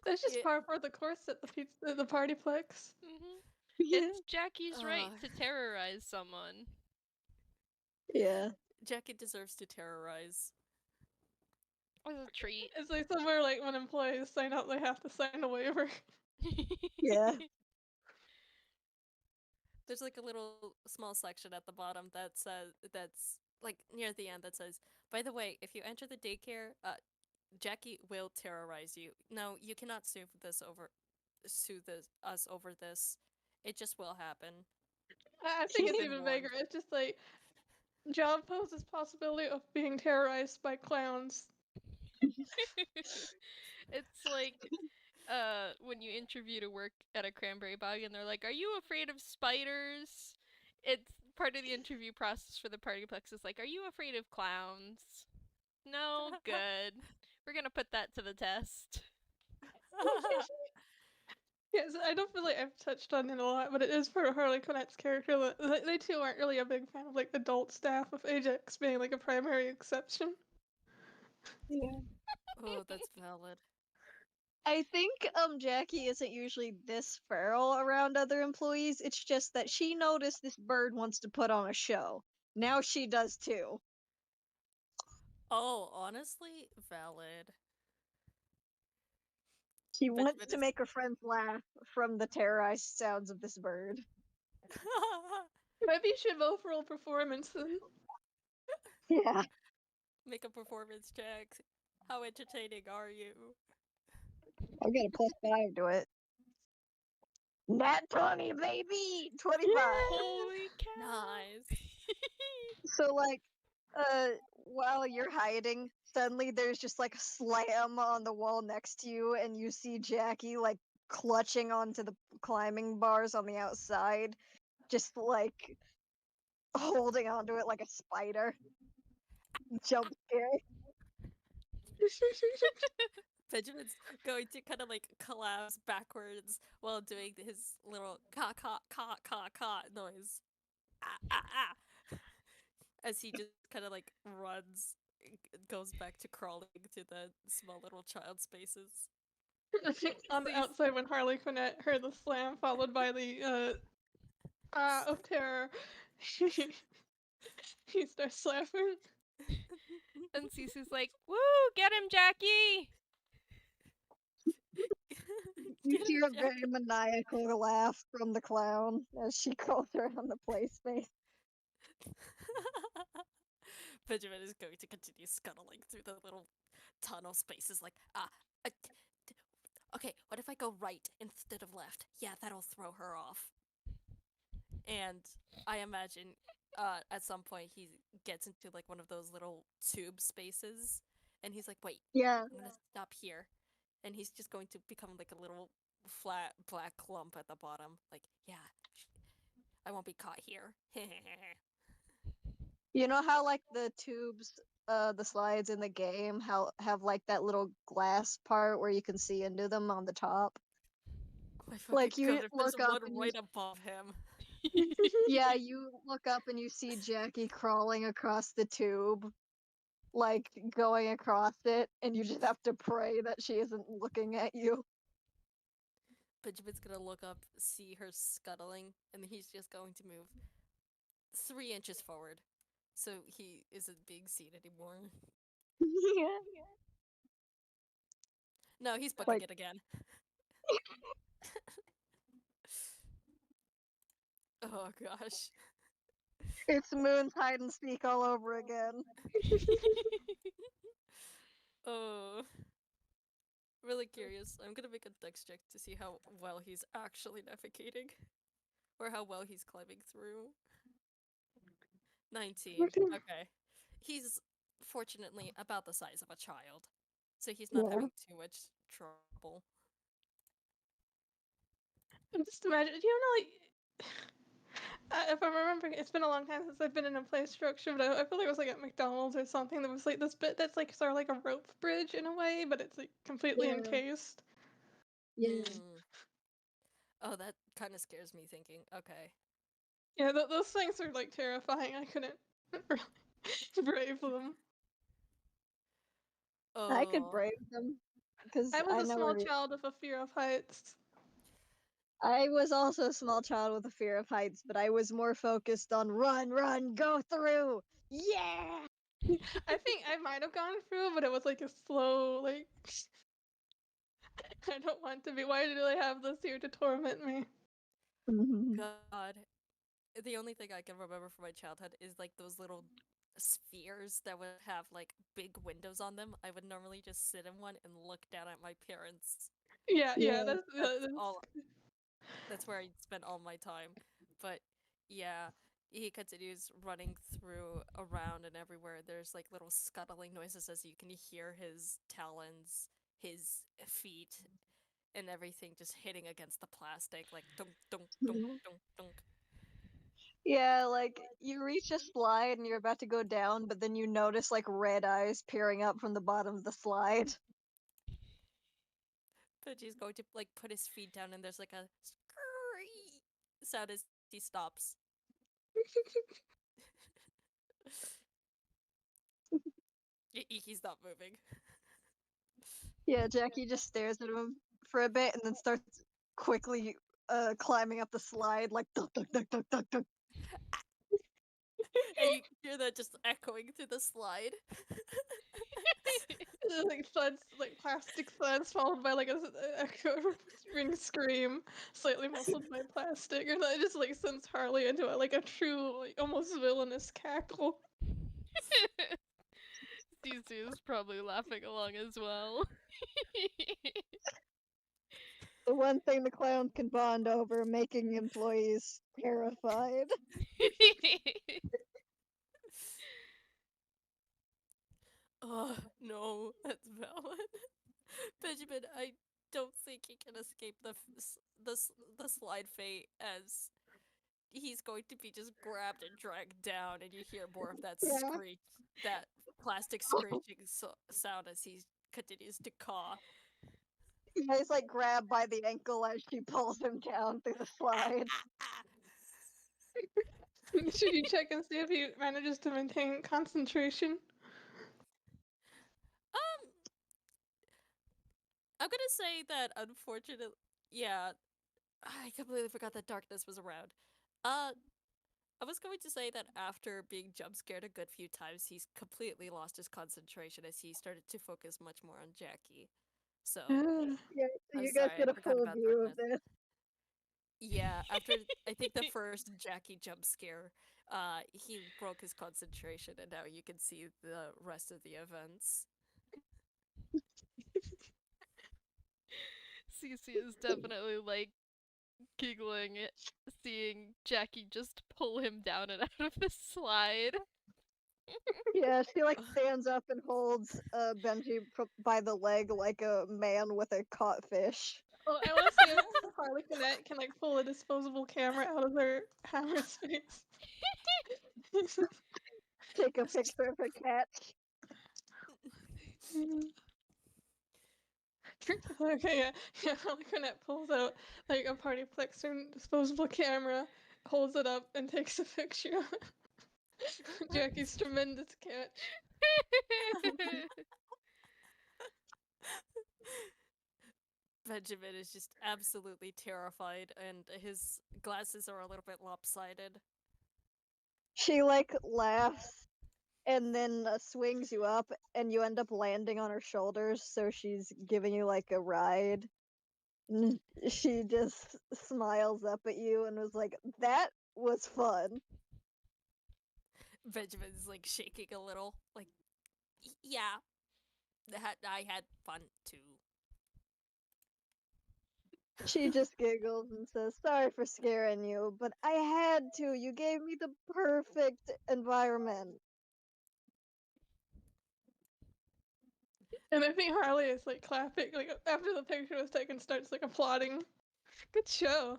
That's just Yeah. par for the course at the PartyPlex. Yeah. It's Jackie's Uh, right to terrorize someone. Yeah. Jacky deserves to terrorize. As a treat. It's like somewhere like when employees sign up, they have to sign a waiver. Yeah. There's like a little small section at the bottom that's like near the end that says, by the way, if you enter the daycare, Jackie will terrorize you. No, you cannot sue us over this. It just will happen. I think it's even bigger. It's just like job poses possibility of being terrorized by clowns. It's like when you interview to work at a cranberry bog and they're like, "Are you afraid of spiders?" It's part of the interview process for the PartyPlex is like, "Are you afraid of clowns?" No, good. We're gonna put that to the test. Yes, I don't feel like I've touched on it a lot, but it is for Harlequinette's character that they too aren't really a big fan of like adult staff, with Ajax being like a primary exception. Yeah. Oh, that's valid. I think Jacky isn't usually this feral around other employees. It's just that she noticed this bird wants to put on a show. Now she does too. Oh, honestly, valid. She wants Benjamin to is. make her friends laugh from the terrorized sounds of this bird. Maybe you should both roll performance then. Yeah. Make a performance check. How entertaining are you? I'll get a +5 to it. Nat 20, baby! 25. Holy cow! Nice. So, like, while you're hiding, suddenly there's just like a slam on the wall next to you, and you see Jacky like clutching onto the climbing bars on the outside, just like holding onto it like a spider. Jump scare. Benjamin's going to kind of like collapse backwards while doing his little ka noise. Ah ah ah. As he just kind of like runs, goes back to crawling to the small little child spaces. On the outside, when Harlequinette heard the slam followed by the of terror, he starts laughing. And Cece's like, "Woo! Get him, Jacky!" You Get him, hear a Jack. very maniacal laugh from the clown as she crawls around the play space. Benjamin is going to continue scuttling through the little tunnel spaces like, okay, what if I go right instead of left? Yeah, that'll throw her off. And I imagine at some point he gets into like one of those little tube spaces and he's like, wait, Yeah. I'm gonna stop here. And he's just going to become like a little flat black clump at the bottom. Like, yeah, I won't be caught here. You know how like the tubes, the slides in the game, how have like that little glass part where you can see into them on the top? Oh my fucking Like you god, if there's look up one and you right above him. yeah, you look up and you see Jacky crawling across the tube, like going across it, and you just have to pray that she isn't looking at you. Benjamin's gonna look up, see her scuttling, and he's just going to move 3 inches forward. So he isn't being seen anymore. Yeah. No, he's booking Like it again. Oh gosh. it's Moon's hide and seek all over again. Oh. Really curious. I'm gonna make a dex check to see how well he's actually defecating. Or how well he's climbing through. 19. Okay. He's fortunately about the size of a child. So he's not Yeah. having too much trouble. And just imagine, you know, like if I'm remembering, it's been a long time since I've been in a play structure, but I feel like it was like at McDonald's or something. There was like this bit that's like sort of like a rope bridge in a way, but it's like completely Yeah. encased. Yeah. Mm. Oh, that kind of scares me thinking, okay. Yeah, those things are like terrifying. I couldn't really brave them. I could Oh. brave them because I was I a know small where. child with a fear of heights. I was also a small child with a fear of heights, but I was more focused on run, run, go through. Yeah. I think I might have gone through, but it was like a slow, like. I don't want to be. Why do they have this here to torment me? God. The only thing I can remember from my childhood is like those little spheres that would have like big windows on them. I would normally just sit in one and look down at my parents. Yeah, Yeah. that's That's all. That's where I spent all my time. But Yeah, he continues running through around and everywhere. There's like little scuttling noises as you can hear his talons, his feet, and everything just hitting against the plastic, like dunk, dunk, dunk, dunk, dunk. Yeah, like you reach a slide and you're about to go down, but then you notice like red eyes peering up from the bottom of the slide. Benji's going to like put his feet down, and there's like a scurry sound as he stops. He's not moving. Yeah, Jacky just stares at him for a bit and then starts quickly climbing up the slide like dunk dunk dunk dunk dunk dunk. And you hear that just echoing through the slide. Like thuds, like plastic thuds, followed by like a echo ring scream, slightly muffled by plastic, and that just like sends Harley into like a true, like almost villainous cackle. Cici is probably laughing along as well. The one thing the clowns can bond over, making employees terrified. Oh no, that's valid. Benjamin, I don't think he can escape the slide fate, as he's going to be just grabbed and dragged down, and you hear more of that Yeah. screech, that plastic screeching sound as he continues to caw. Yeah, he's like grabbed by the ankle as she pulls him down through the slide. Should you check and see if he manages to maintain concentration? Um, I'm gonna say that unfortunately, yeah, I completely forgot that darkness was around. Uh, I was going to say that after being jump scared a good few times, he's completely lost his concentration as he started to focus much more on Jacky. So, Yeah, so I'm you guys sorry, I get a forgot full about view of darkness. this. Yeah, after I think the first Jacky jump scare, he broke his concentration, and now you can see the rest of the events. Cici is definitely like giggling at seeing Jacky just pull him down and out of the slide. Yeah, she like stands up and holds Benji by the leg like a man with a caught fish. Well, I want to see if Harlequinette can like pull a disposable camera out of her hammer's face. Take a picture of her catch. Okay, yeah, yeah. Harlequinette pulls out like a PartyPlex disposable camera, holds it up, and takes a picture of Jacky's tremendous catch. Benjamin is just absolutely terrified, and his glasses are a little bit lopsided. She like laughs and then swings you up, and you end up landing on her shoulders. So she's giving you like a ride. And she just smiles up at you and was like, "That was fun." Benjamin's like shaking a little, like, yeah, I had fun too. She just giggles and says, "Sorry for scaring you, but I had to. You gave me the perfect environment." And I think Harley is like clapping, like after the picture was taken, starts like applauding. Good show.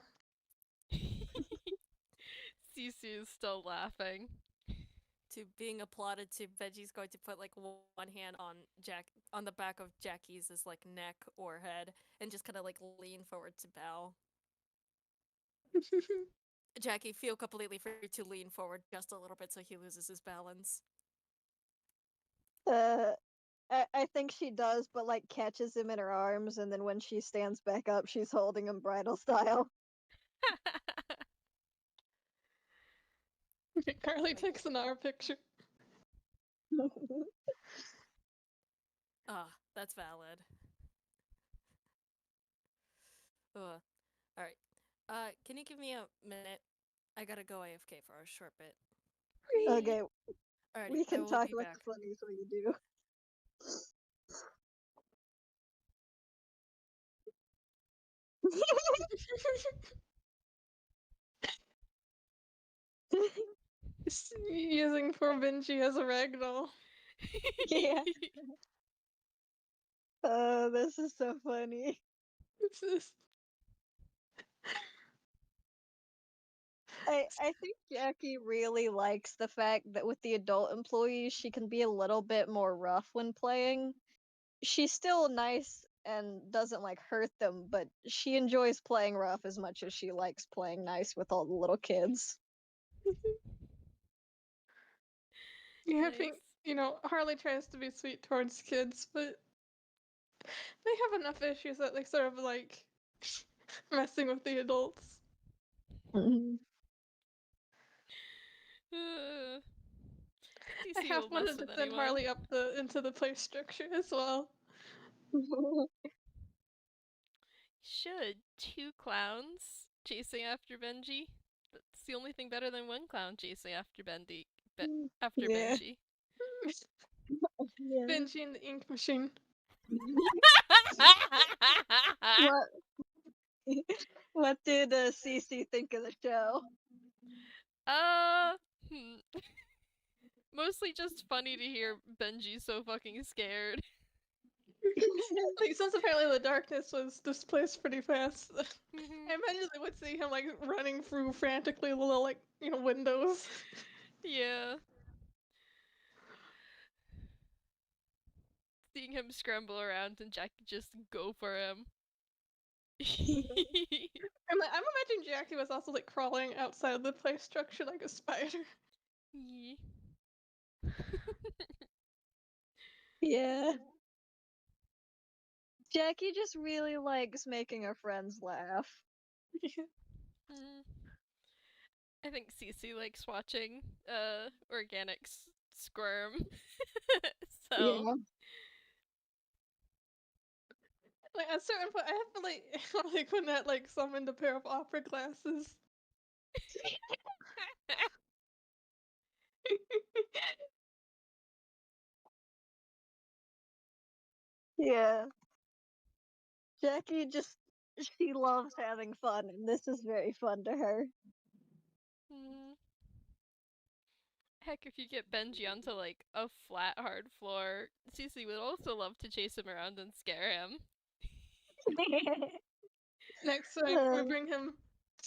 Cici is still laughing. To being applauded to, Benji's going to put like one hand on on the back of Jackie's like neck or head, and just kind of like lean forward to bow. Jacky, feel completely free to lean forward just a little bit so he loses his balance. Uh, I think she does, but like catches him in her arms, and then when she stands back up, she's holding him bridal style. Harley Like, takes another picture. ah, that's valid. Ugh. All right. Can you give me a minute? I gotta go AFK for a short bit. Okay, Alrighty, we I can will talk be about back. the funnies when you do. Using poor Benji as a ragdoll. Yeah. Oh, this is so funny. It's just... I think Jackie really likes the fact that with the adult employees, she can be a little bit more rough when playing. She's still nice and doesn't like hurt them, but she enjoys playing rough as much as she likes playing nice with all the little kids. Yeah, I Nice. think, Harley tries to be sweet towards kids, but they have enough issues that they sort of like messing with the adults. Mhm. Uh, I Cici half will mess wanted to with send anyone. Harley up into the play structure as well. Should 2 clowns chasing after Benji? That's the only thing better than 1 clown chasing after after Yeah. Benji. Yeah. Benji and the ink machine. What what did Cici think of the show? uh, hmm. Mostly just funny to hear Benji so fucking scared. Like, since apparently the darkness was displaced pretty fast, Mhm. I imagine they would see him like running through frantically the little windows. Yeah. Seeing him scramble around and Jacky just go for him. And like, I'm imagining Jacky was also like crawling outside the play structure like a spider. Yee. Yeah. Jackie just really likes making her friends laugh. Mm. I think Cici likes watching organics squirm. So Yeah. Like at a certain point, I have to like when that like summoned a pair of opera glasses. Yeah. Jackie just she loves having fun and this is very fun to her. mm. Heck, if you get Benji onto like a flat hard floor, Cici would also love to chase him around and scare him. Next time we bring him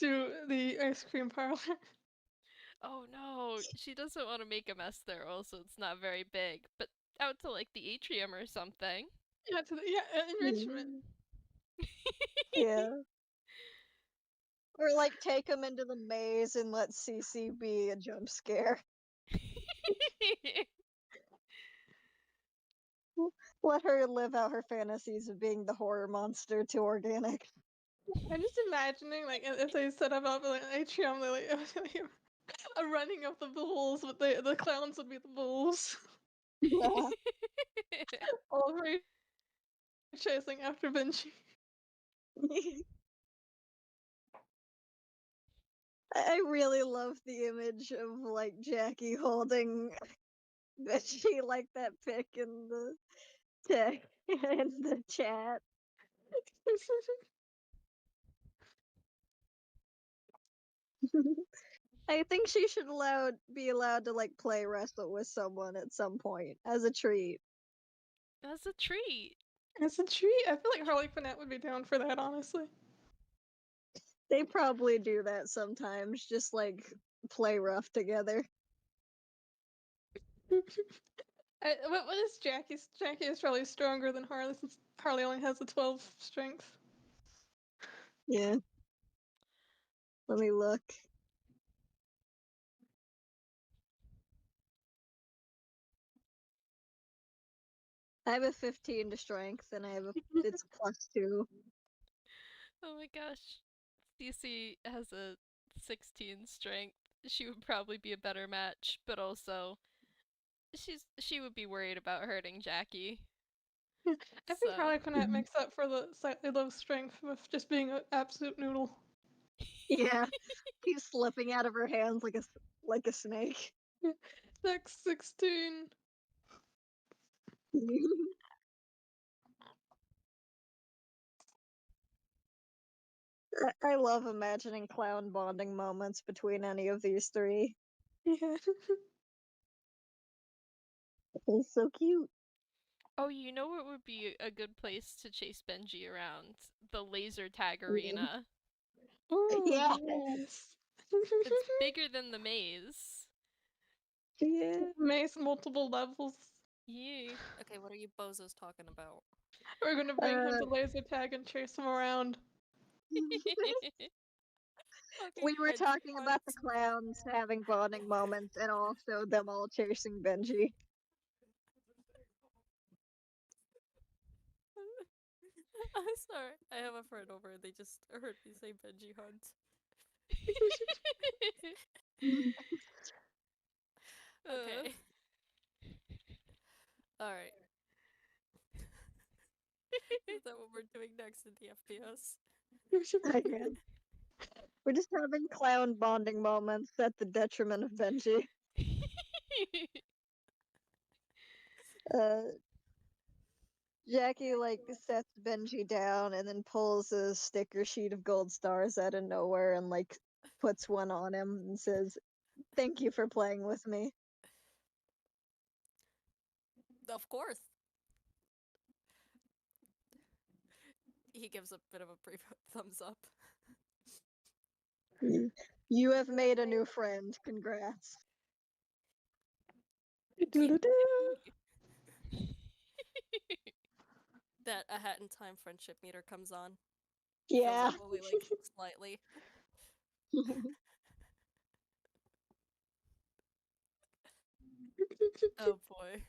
to the ice cream parlor. Oh no, she doesn't want to make a mess there, also it's not very big, but out to like the atrium or something. Yeah, enrichment. Yeah. Or like take him into the maze and let Cece be a jump scare. Let her live out her fantasies of being the horror monster to organic. I'm just imagining like if they set up like an atrium, they like a running of the bulls, but the clowns would be the bulls. Yeah. All three chasing after Benji. I really love the image of like Jackie holding Benji like that pic in the tech in the chat. I think she should be allowed to like play wrestle with someone at some point as a treat. That's a treat. As a treat, I feel like Harlequinette would be down for that, honestly. They probably do that sometimes, just like play rough together. What is Jackie's? Jackie is probably stronger than Harley since Harley only has a 12 strength. Yeah. Let me look. I have a 15 to strength, and it's a +2. Oh my gosh. Cici has a 16 strength. She would probably be a better match, but also she would be worried about hurting Jacky. I think So Harlequinette makes up for the slightly low strength with just being an absolute noodle. Yeah, he's slipping out of her hands like a snake. Next 16. I love imagining clown bonding moments between any of these three. Yeah. It's so cute. Oh, you know what would be a good place to chase Benji around? The laser tag Mm. arena. Oh, Yeah. yes. It's bigger than the maze. Yeah. Maze multiple levels. Yeah. Okay, what are you bozos talking about? We're gonna bring him Uh, to laser tag and chase him around. Okay, we were Benji talking about the hunt. clowns having bonding moments and also them all chasing Benji. I'm sorry. I have a friend over and they just heard me say Benji hunt. uh, Okay. Alright. Is that what we're doing next in the FPS? I guess. We're just having clown bonding moments at the detriment of Benji. Uh, Jacky like sets Benji down and then pulls a sticker sheet of gold stars out of nowhere and like puts one on him and says, "Thank you for playing with me." Of course. He gives a bit of a brief thumbs up. You have made a new friend. Congrats. Doo-doo-doo. That a hat in time friendship meter comes on. Fills Yeah. up only like slightly. Oh boy.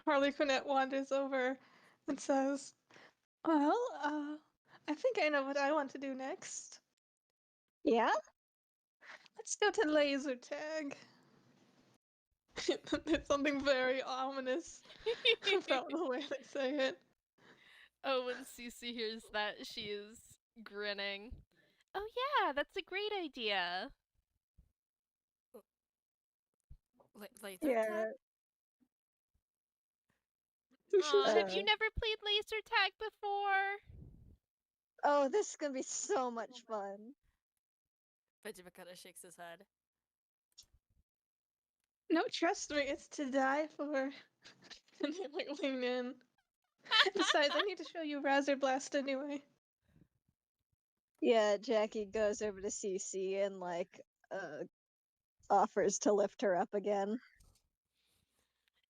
Harlequinette wanders over and says, "Well, I think I know what I want to do next. Yeah? Let's go to laser tag." There's something very ominous about the way they say it. Oh, when Cici hears that, she is grinning. Oh yeah, that's a great idea. Laser tag? Yeah. Aw, have you Uh, never played laser tag before? oh, this is gonna be so much fun. Benji kinda shakes his head. No, trust me, it's to die for. And they like lean in. Besides, I need to show you Razor Blast anyway. Yeah, Jacky goes over to Cece and like offers to lift her up again.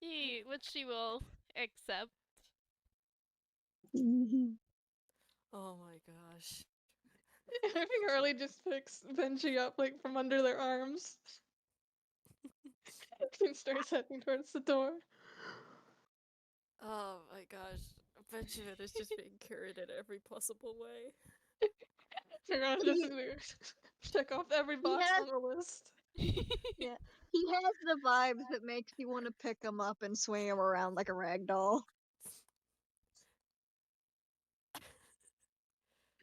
Which she will accept. Oh my gosh. I think Harley just picks Benji up like from under their arms and starts heading towards the door. Oh my gosh. Benjamin is just being carried in every possible way. They're gonna just check off every He box has on the list. Yeah, he has the vibes that makes you want to pick him up and swing him around like a rag doll.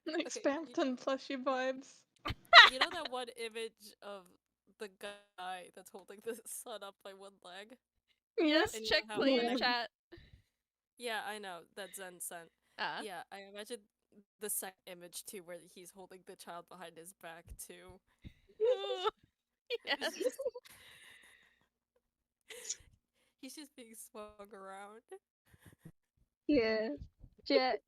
Like Okay, Spamton plushy vibes. you know that one image of the guy that's holding the sun up by one leg? Yeah. Yes, And you check know how player whenever. chat. Yeah, I know. That Zen sent. Ah. Yeah, I imagine the second image too, where he's holding the child behind his back too. Ooh, It's yes. just. He's just being swung around. Yeah. Jack,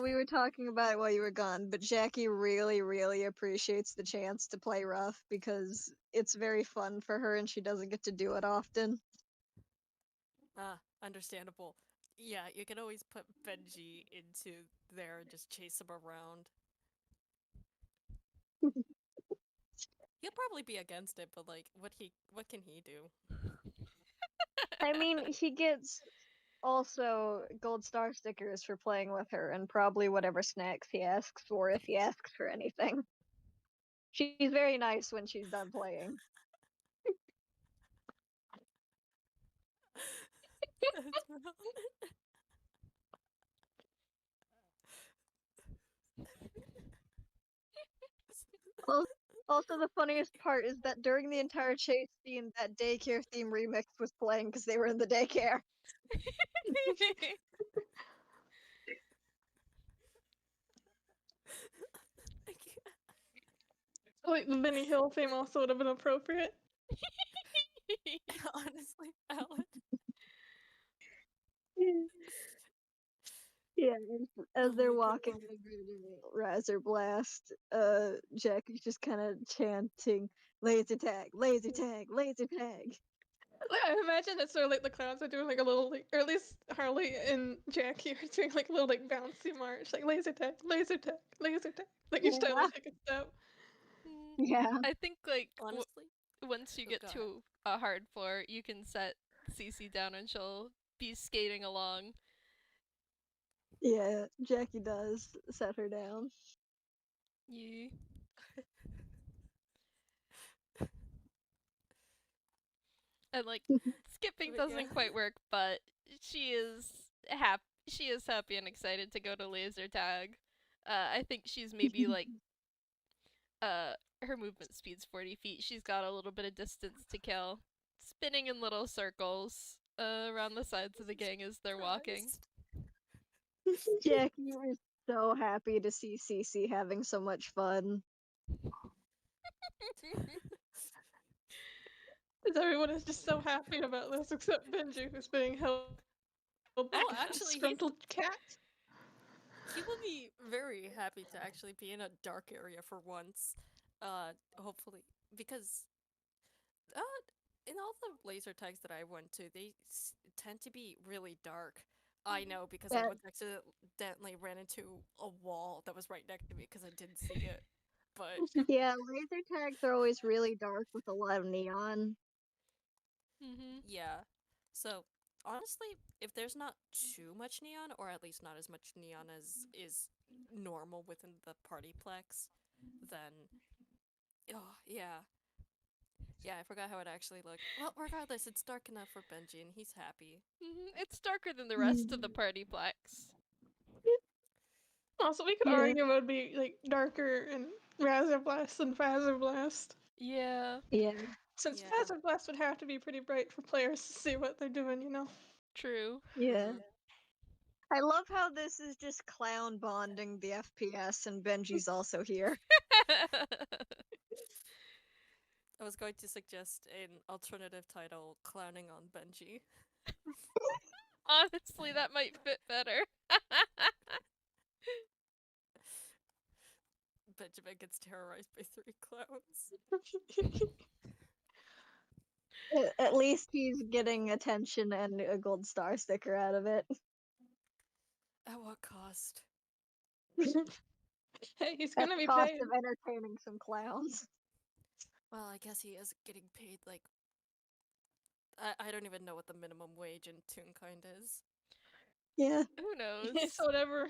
we were talking about it while you were gone, but Jackie really, really appreciates the chance to play rough because it's very fun for her and she doesn't get to do it often. Ah, understandable. Yeah, you can always put Benji into there and just chase him around. He'll probably be against it, but like, what can he do? I mean, he gets also gold star stickers for playing with her and probably whatever snacks he asks for if he asks for anything. She's very nice when she's done playing. That's wrong. Al- Also, the funniest part is that during the entire chase scene, that daycare theme remix was playing because they were in the daycare. Like the Benny Hill theme also would have been appropriate. Honestly, valid. Yeah, as Oh they're my walking goodness. through Razor Blast, Jacky's just kind of chanting, laser tag, laser tag, laser tag. Like, I imagine it's sort of like the clowns are doing like a little like, or at least Harley and Jackie are doing like a little like bouncy march, like laser tag, laser tag, laser tag. Like each time they Yeah. take a step. Mm, Yeah. I think like Honestly, once you oh get god. to a hard floor, you can set Cici down and she'll be skating along. Yeah, Jackie does set her down. Yeah. And like skipping But yeah. doesn't quite work, but she is happy. She is happy and excited to go to laser tag. I think she's maybe like uh her movement speed's 40 feet. She's got a little bit of distance to kill, spinning in little circles around the sides of the gang as they're walking. Christ. Jackie was so happy to see Cece having so much fun. Because everyone is just so happy about this except Benji, who's being held back as a Oh, disgruntled actually, cat. he will be very happy to actually be in a dark area for once. Hopefully, because uh, in all the laser tags that I went to, they tend to be really dark. I know because I That once accidentally ran into a wall that was right next to me because I didn't see it. But Yeah, laser tags are always really dark with a lot of neon. Mhm. yeah, so honestly, if there's not too much neon, or at least not as much neon as is normal within the partyplex, then oh yeah, yeah, I forgot how it actually looked. Well, regardless, it's dark enough for Benji, and he's happy. It's darker than the rest of the partyplex. Also, we could Yeah. argue it would be like darker in Razor Blast than Phasor Blast. Yeah, Yeah. Since Yeah. Phasor Blast would have to be pretty bright for players to see what they're doing, you know? true. Yeah. Mhm. I love how this is just clown bonding the FPS and Benji's also here. I was going to suggest an alternative title, "Clowning on Benji." Honestly, that might fit better. Benjamin gets terrorized by three clowns. At least he's getting attention and a gold star sticker out of it. At what cost? Hey, he's At gonna the be cost paid. of entertaining some clowns. Well, I guess he is getting paid like I don't even know what the minimum wage in Toonkind is. Yeah. Who knows? So whatever.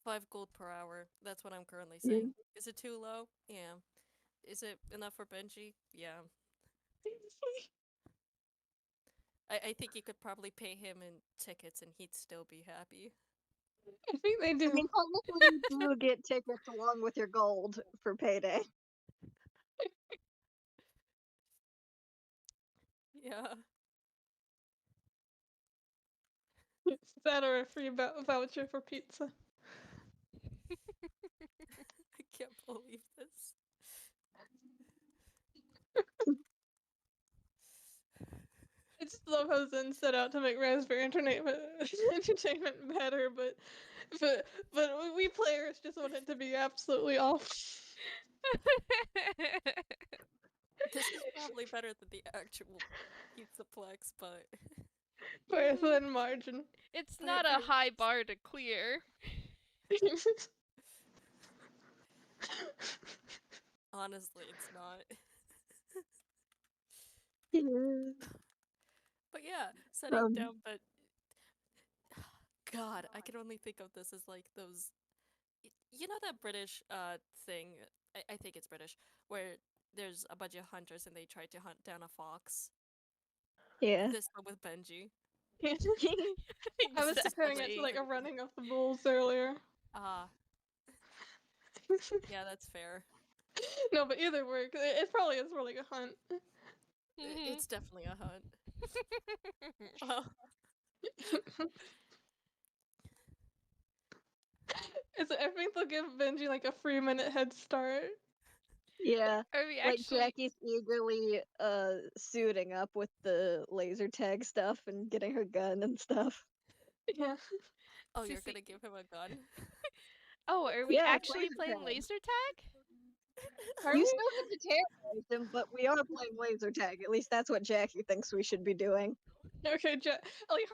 5 gold per hour. That's what I'm currently Yeah. saying. Is it too low? Yeah. Is it enough for Benji? Yeah. I think you could probably pay him in tickets and he'd still be happy. I think they I do. mean, technically, you do get tickets along with your gold for payday. Yeah. Is that or a free voucher for pizza? I can't believe this. I just love how Zen set out to make Raspberry Entertainment entertainment better, but we players just want it to be absolutely off This is probably better than the actual Pizzaplex, but by a thin margin. It's but not a high bar to clear. honestly, it's not. Yeah. But yeah, setting Um, down, but God, I can only think of this as like those. You know that British thing? I think it's British, where there's a bunch of hunters and they try to hunt down a fox. yeah. This one with Benji. I was comparing it to Exactly. like a running of the bulls earlier. Ah, yeah, that's fair. No, but either work. It probably is more like a hunt. It's definitely a hunt. Well, I think they'll give Benji like a 3-minute head start. Yeah. Are we Like actually? Jacky's eagerly suiting up with the laser tag stuff and getting her gun and stuff. Yeah. Oh, you're Cici. gonna give him a gun? Oh, are we Yeah, it's actually laser playing tag. laser tag? Are You we? still get to terrorize him, but we are playing laser tag. At least that's what Jackie thinks we should be doing. Okay, like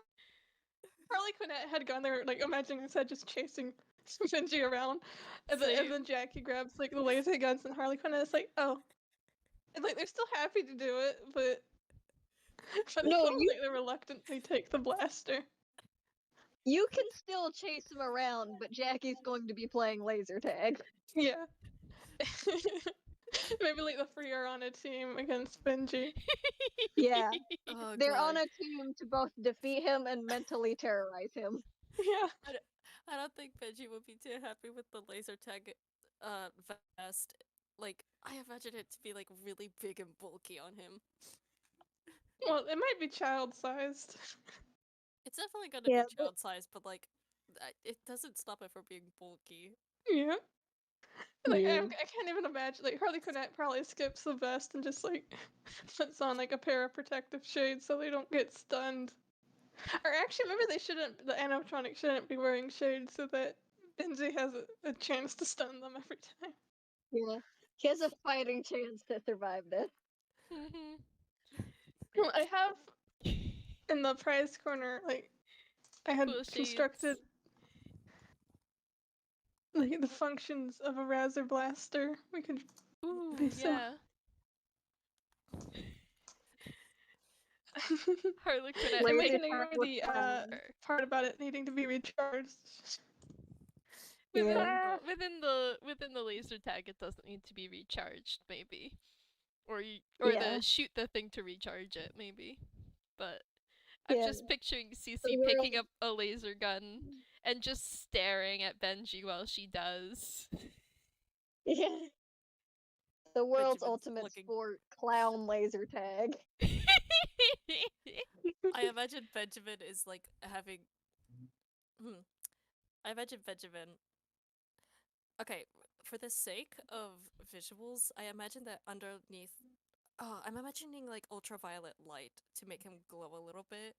Harlequinette had gone there, like imagining his head just chasing Benji around, and then Jacky grabs like the laser guns, and Harlequinette's like, oh, and like they're still happy to do it, but they No, both like they reluctantly take the blaster. you can still chase him around, but Jackie's going to be playing laser tag. Yeah. Maybe like the three are on a team against Benji. Yeah, Oh they're on god. a team to both defeat him and mentally terrorize him. Yeah. I don't think Benji would be too happy with the laser tag vest. Like, I imagine it to be like really big and bulky on him. Well, it might be child sized. It's definitely gonna Yeah, be child size, but like, it doesn't stop it from being bulky. Yeah. Like yeah. I can't even imagine. Like Harlequinette probably skips the vest and just like puts on like a pair of protective shades so they don't get stunned. Or actually, maybe they shouldn't. The animatronic shouldn't be wearing shades so that Benji has a chance to stun them every time. Yeah. He has a fighting chance to survive this. Well, I have in the prize corner, like I had Cool constructed shades. like the functions of a Razor Blaster. We could Ooh, be so. yeah. Harlequinette I'm Laser making tag ignore with the fire. part about it needing to be recharged. within Yeah. within the laser tag, it doesn't need to be recharged, maybe, or Yeah. the shoot the thing to recharge it, maybe. But I'm Yeah. just picturing The Cici world, picking up a laser gun and just staring at Benji while she does. yeah. The world's Benjamin's ultimate looking. sport, clown laser tag. I imagine Benjamin is like having. Hmm. I imagine Benjamin. Okay, for the sake of visuals, I imagine that underneath. Oh, I'm imagining like ultraviolet light to make him glow a little bit,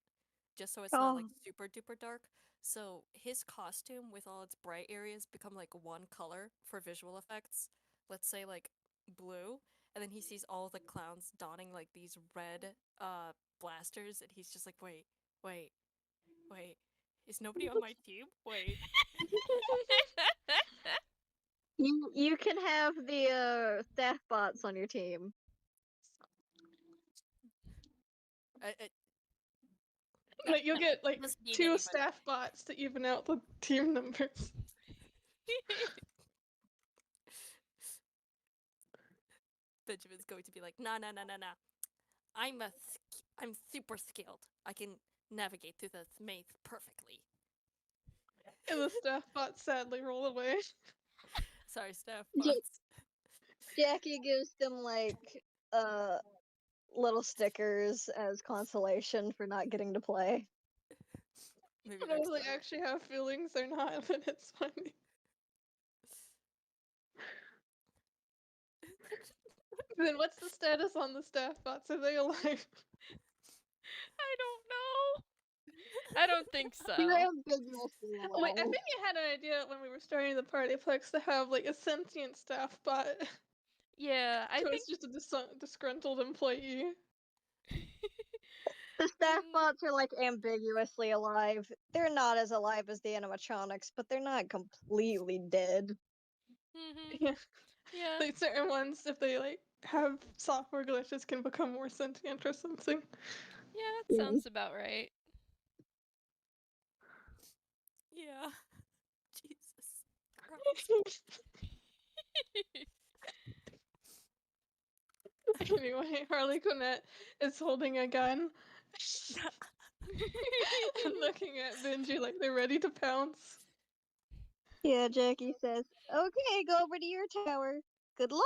just so it's not like Oh, super duper dark. So his costume with all its bright areas become like one color for visual effects. Let's say like blue, and then he sees all the clowns donning like these red blasters, and he's just like, wait, wait, is nobody on my team? Wait, you can have the staff bots on your team. I Like you'll get like doesn't need 2 anybody. staff bots to even out the team numbers. Benjamin's going to be like, nah. I'm super skilled. I can navigate through this maze perfectly. And the staff bots sadly roll away. Sorry, staff Ja- bots. Jackie gives them like uh little stickers as consolation for not getting to play. Maybe But next they time. actually have feelings or not, then it's funny. Then what's the status on the staff bots? Are they alive? I don't know. I don't think so. You're ambiguously Oh, wait, I alive. think you had an idea when we were starting the PartyPlex to have like a sentient staff bot. Yeah, I So think it's just a disgruntled employee. The staff bots are like ambiguously alive. They're not as alive as the animatronics, but they're not completely dead. Yeah. Yeah. Like certain ones, if they like have software glitches, can become more sentient or something. Yeah, that sounds about right. Yeah. Jesus Christ. Anyway, Harlequinette is holding a gun and looking at Benji like they're ready to pounce. Yeah, Jackie says, "Okay, go over to your tower. Good luck."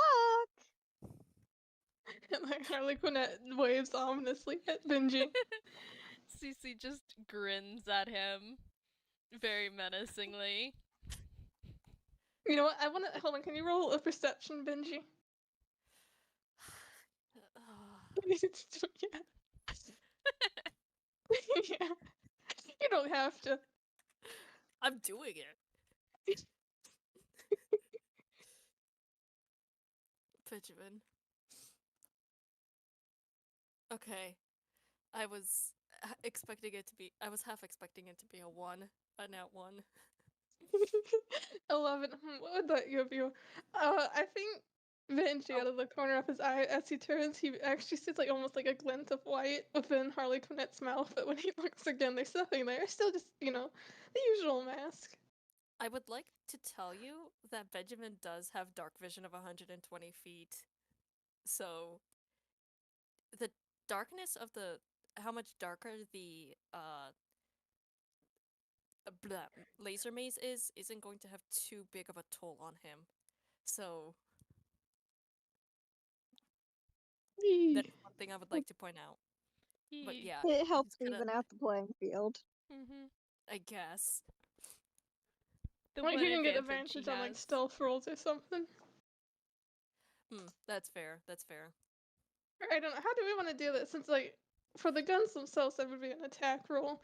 And like Harlequinette waves ominously at Benji. Cici just grins at him very menacingly. You know what? I wanna hold on, can you roll a perception, Benji? Yeah. Yeah. You don't have to. I'm doing it. Benjamin. Okay. I was expecting it to be. I was half expecting it to be a one, a nat one. I love it. What would that give you? I think Benji, out of the corner of his eye, as he turns, he actually sees like almost like a glint of white within Harlequinette's mouth. But when he looks again, there's nothing there. It's still just, the usual mask. I would like to tell you that Benjamin does have dark vision of 120 feet. So the darkness of the how much darker the laser maze isn't going to have too big of a toll on him. So that's one thing I would like to point out. But yeah, It helps he's gonna, even out the playing field. I guess. The Like one you can get advantage he advantage on like has. stealth rolls or something. That's fair. That's fair. I don't know. How do we want to do this? Since like for the guns themselves, that would be an attack roll.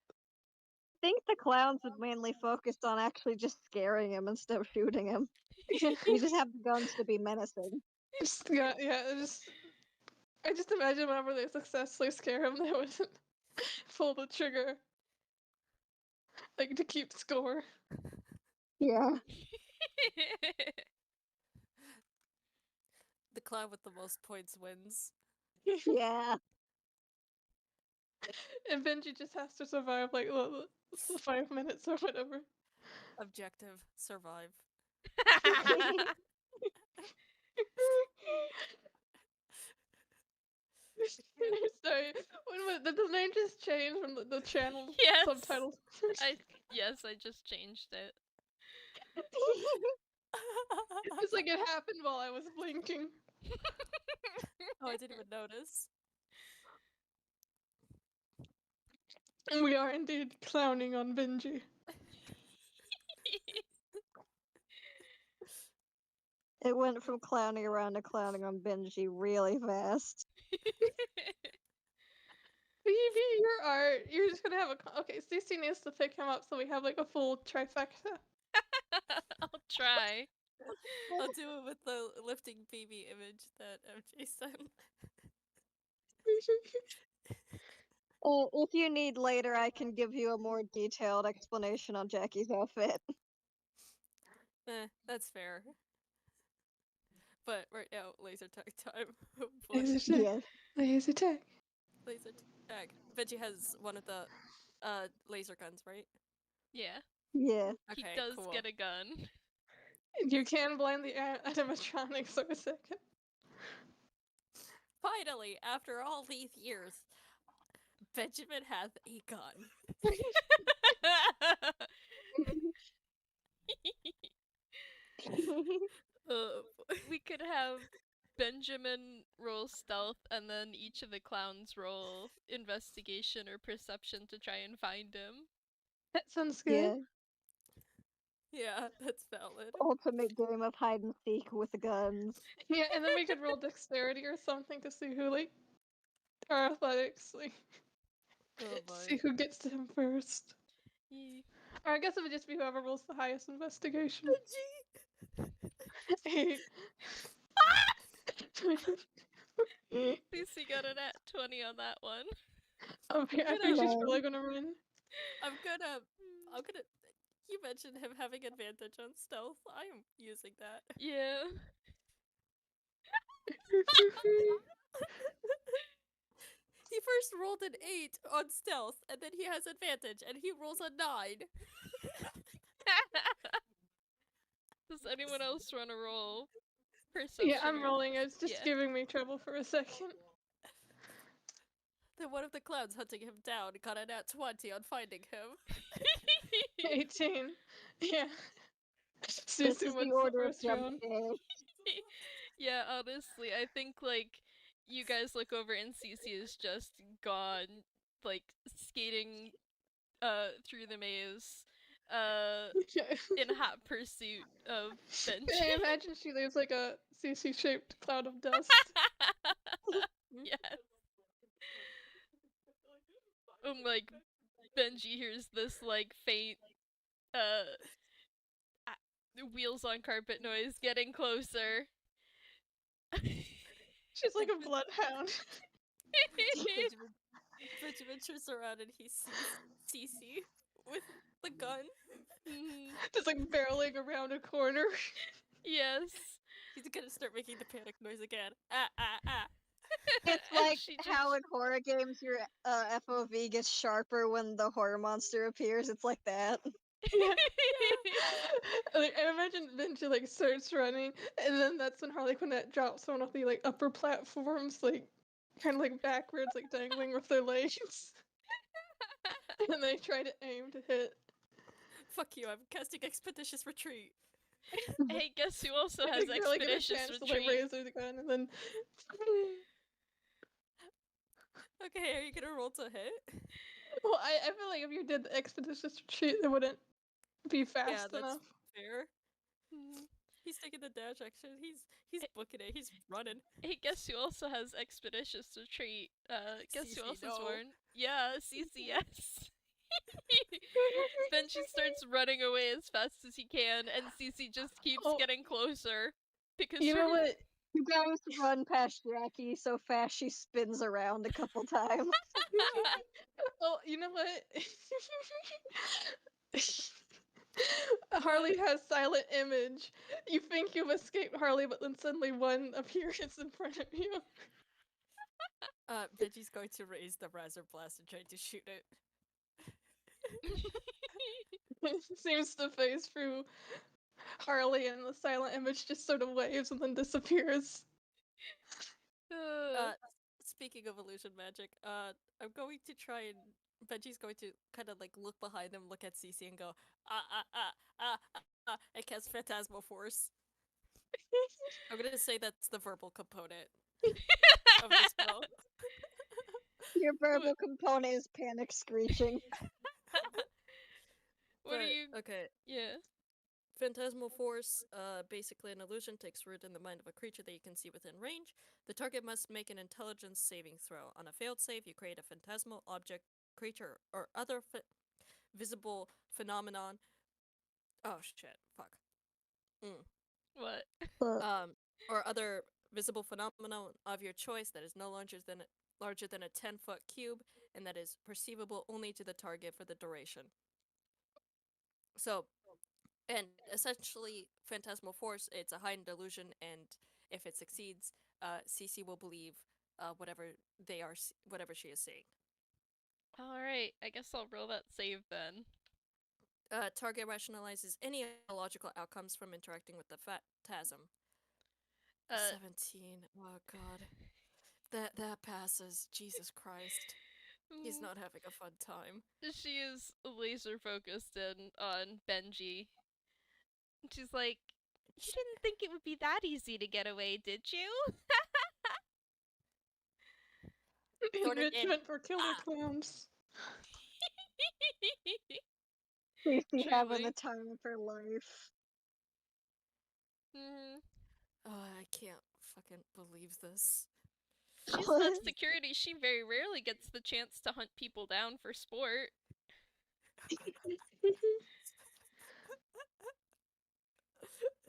I think the clowns would mainly focus on actually just scaring him instead of shooting him. Yeah. You just have the guns to be menacing. I just imagine whenever they successfully scare him, they would pull the trigger, like to keep score. Yeah. The clown with the most points wins. Yeah. And Benji just has to survive like the 5 minutes or whatever. Objective: survive. Sorry, did the name just change from the channel Yes. subtitles? Yes, I just changed it. It's like it happened while I was blinking. Oh, I didn't even notice. And we are indeed clowning on Benji. It went from clowning around to clowning on Benji really fast. Phoebe, your art. You're just gonna have a. Okay, Cici needs to pick him up so we have like a full trifecta. I'll try. I'll do it with the lifting baby image that MJ sent. If you need later, I can give you a more detailed explanation on Jacky's outfit. That's fair. But right now, laser tag time. Laser tag. Yes. Laser tag. Laser tag. Benji has one of the laser guns, right? Yeah. Yeah. Okay, He does cool. get a gun. You can blind the animatronics for a second. Finally, after all these years, Benjamin has a gun. We could have Benjamin roll stealth and then each of the clowns roll investigation or perception to try and find him. That sounds good. Yeah. Yeah, that's valid. Ultimate game of hide and seek with the guns. Yeah, and then we could roll dexterity or something to see who like or athletics, like Oh see boy. who gets to him first. Ye- Or I guess it would just be whoever rolls the highest investigation. Benji! 8. Cici got an at 20 on that one. Okay, I think she's probably gonna win. I'm gonna. You mentioned him having advantage on stealth. I am using that. Yeah. He first rolled an 8 on stealth, and then he has advantage, and he rolls a 9. Does anyone else want to roll perception? Yeah, I'm or- rolling. It's just Yeah. giving me trouble for a second. Then one of the clowns hunting him down got a nat 20 on finding him. 18. Yeah. This Cici is the wins order of first jump round. scares. Yeah, honestly, I think like you guys look over and Cici is just gone, like skating through the maze in hot pursuit of I Benji. imagine she leaves like a CC-shaped cloud of dust. Yes. Like Benji hears this like faint wheels on carpet noise getting closer. She's like a bloodhound. Benjamin turns around and he sees Cici with the gun. Just like barreling around a corner. Yes. He's gonna start making the panic noise again. Ah, ah, ah. It's And like she just- how in horror games your FOV gets sharper when the horror monster appears. It's like that. Like, I imagine Benji like starts running, and then that's when Harlequinette drops one of the like upper platforms, like kind of like backwards, like dangling with their legs, and they try to aim to hit. Fuck you, I'm casting Expeditious Retreat. Hey, guess who also Like, has they barely get a Expeditious chance to like Retreat? raise the gun, and then Okay, are you gonna roll to hit? well, I feel like if you did the Expeditious Retreat, it wouldn't be fast Yeah, that's enough. fair. He's taking the dash action. He's booking it. He's running. Hey, guess who also has Expeditious Retreat? Guess who Cici, else is no. born? Yeah, CCS. Benji starts running away as fast as he can, and Cici just keeps Oh. getting closer. Because You know what? You guys run past Jacky so fast she spins around a couple times. Oh, you know what? Harley has silent image. You think you've escaped Harley, but then suddenly one appears in front of you. Benji's going to raise the Razor Blast and try to shoot it. Seems to phase through Harley, and the silent image just sort of waves and then disappears. Speaking of illusion magic, I'm going to try and Benji's going to kind of like look behind him, look at Cici, and go and cast Phantasmal Force. I'm gonna say that's the verbal component of the spell. Your verbal component is panic screeching. What are But, you? Okay, Yeah. Phantasmal Force, basically an illusion takes root in the mind of a creature that you can see within range. The target must make an intelligence saving throw. On a failed save, you create a phantasmal object, creature, or other visible phenomenon. Oh shit, fuck. What? Or other visible phenomenon of your choice that is no larger than a 10-foot cube and that is perceivable only to the target for the duration. So, and essentially, Phantasmal Force, it's a heightened illusion, and if it succeeds, Cici will believe whatever she is seeing. Alright, I guess I'll roll that save then. Target rationalizes any illogical outcomes from interacting with the phantasm. 17. Oh god. That passes. Jesus Christ. He's not having a fun time. She is laser focused on Benji. She's like, you didn't think it would be that easy to get away, did you? Thorn it in. Enrichment for killer clowns. Cici having Truly. the time of her life. Oh, I can't fucking believe this. She's not security. She very rarely gets the chance to hunt people down for sport.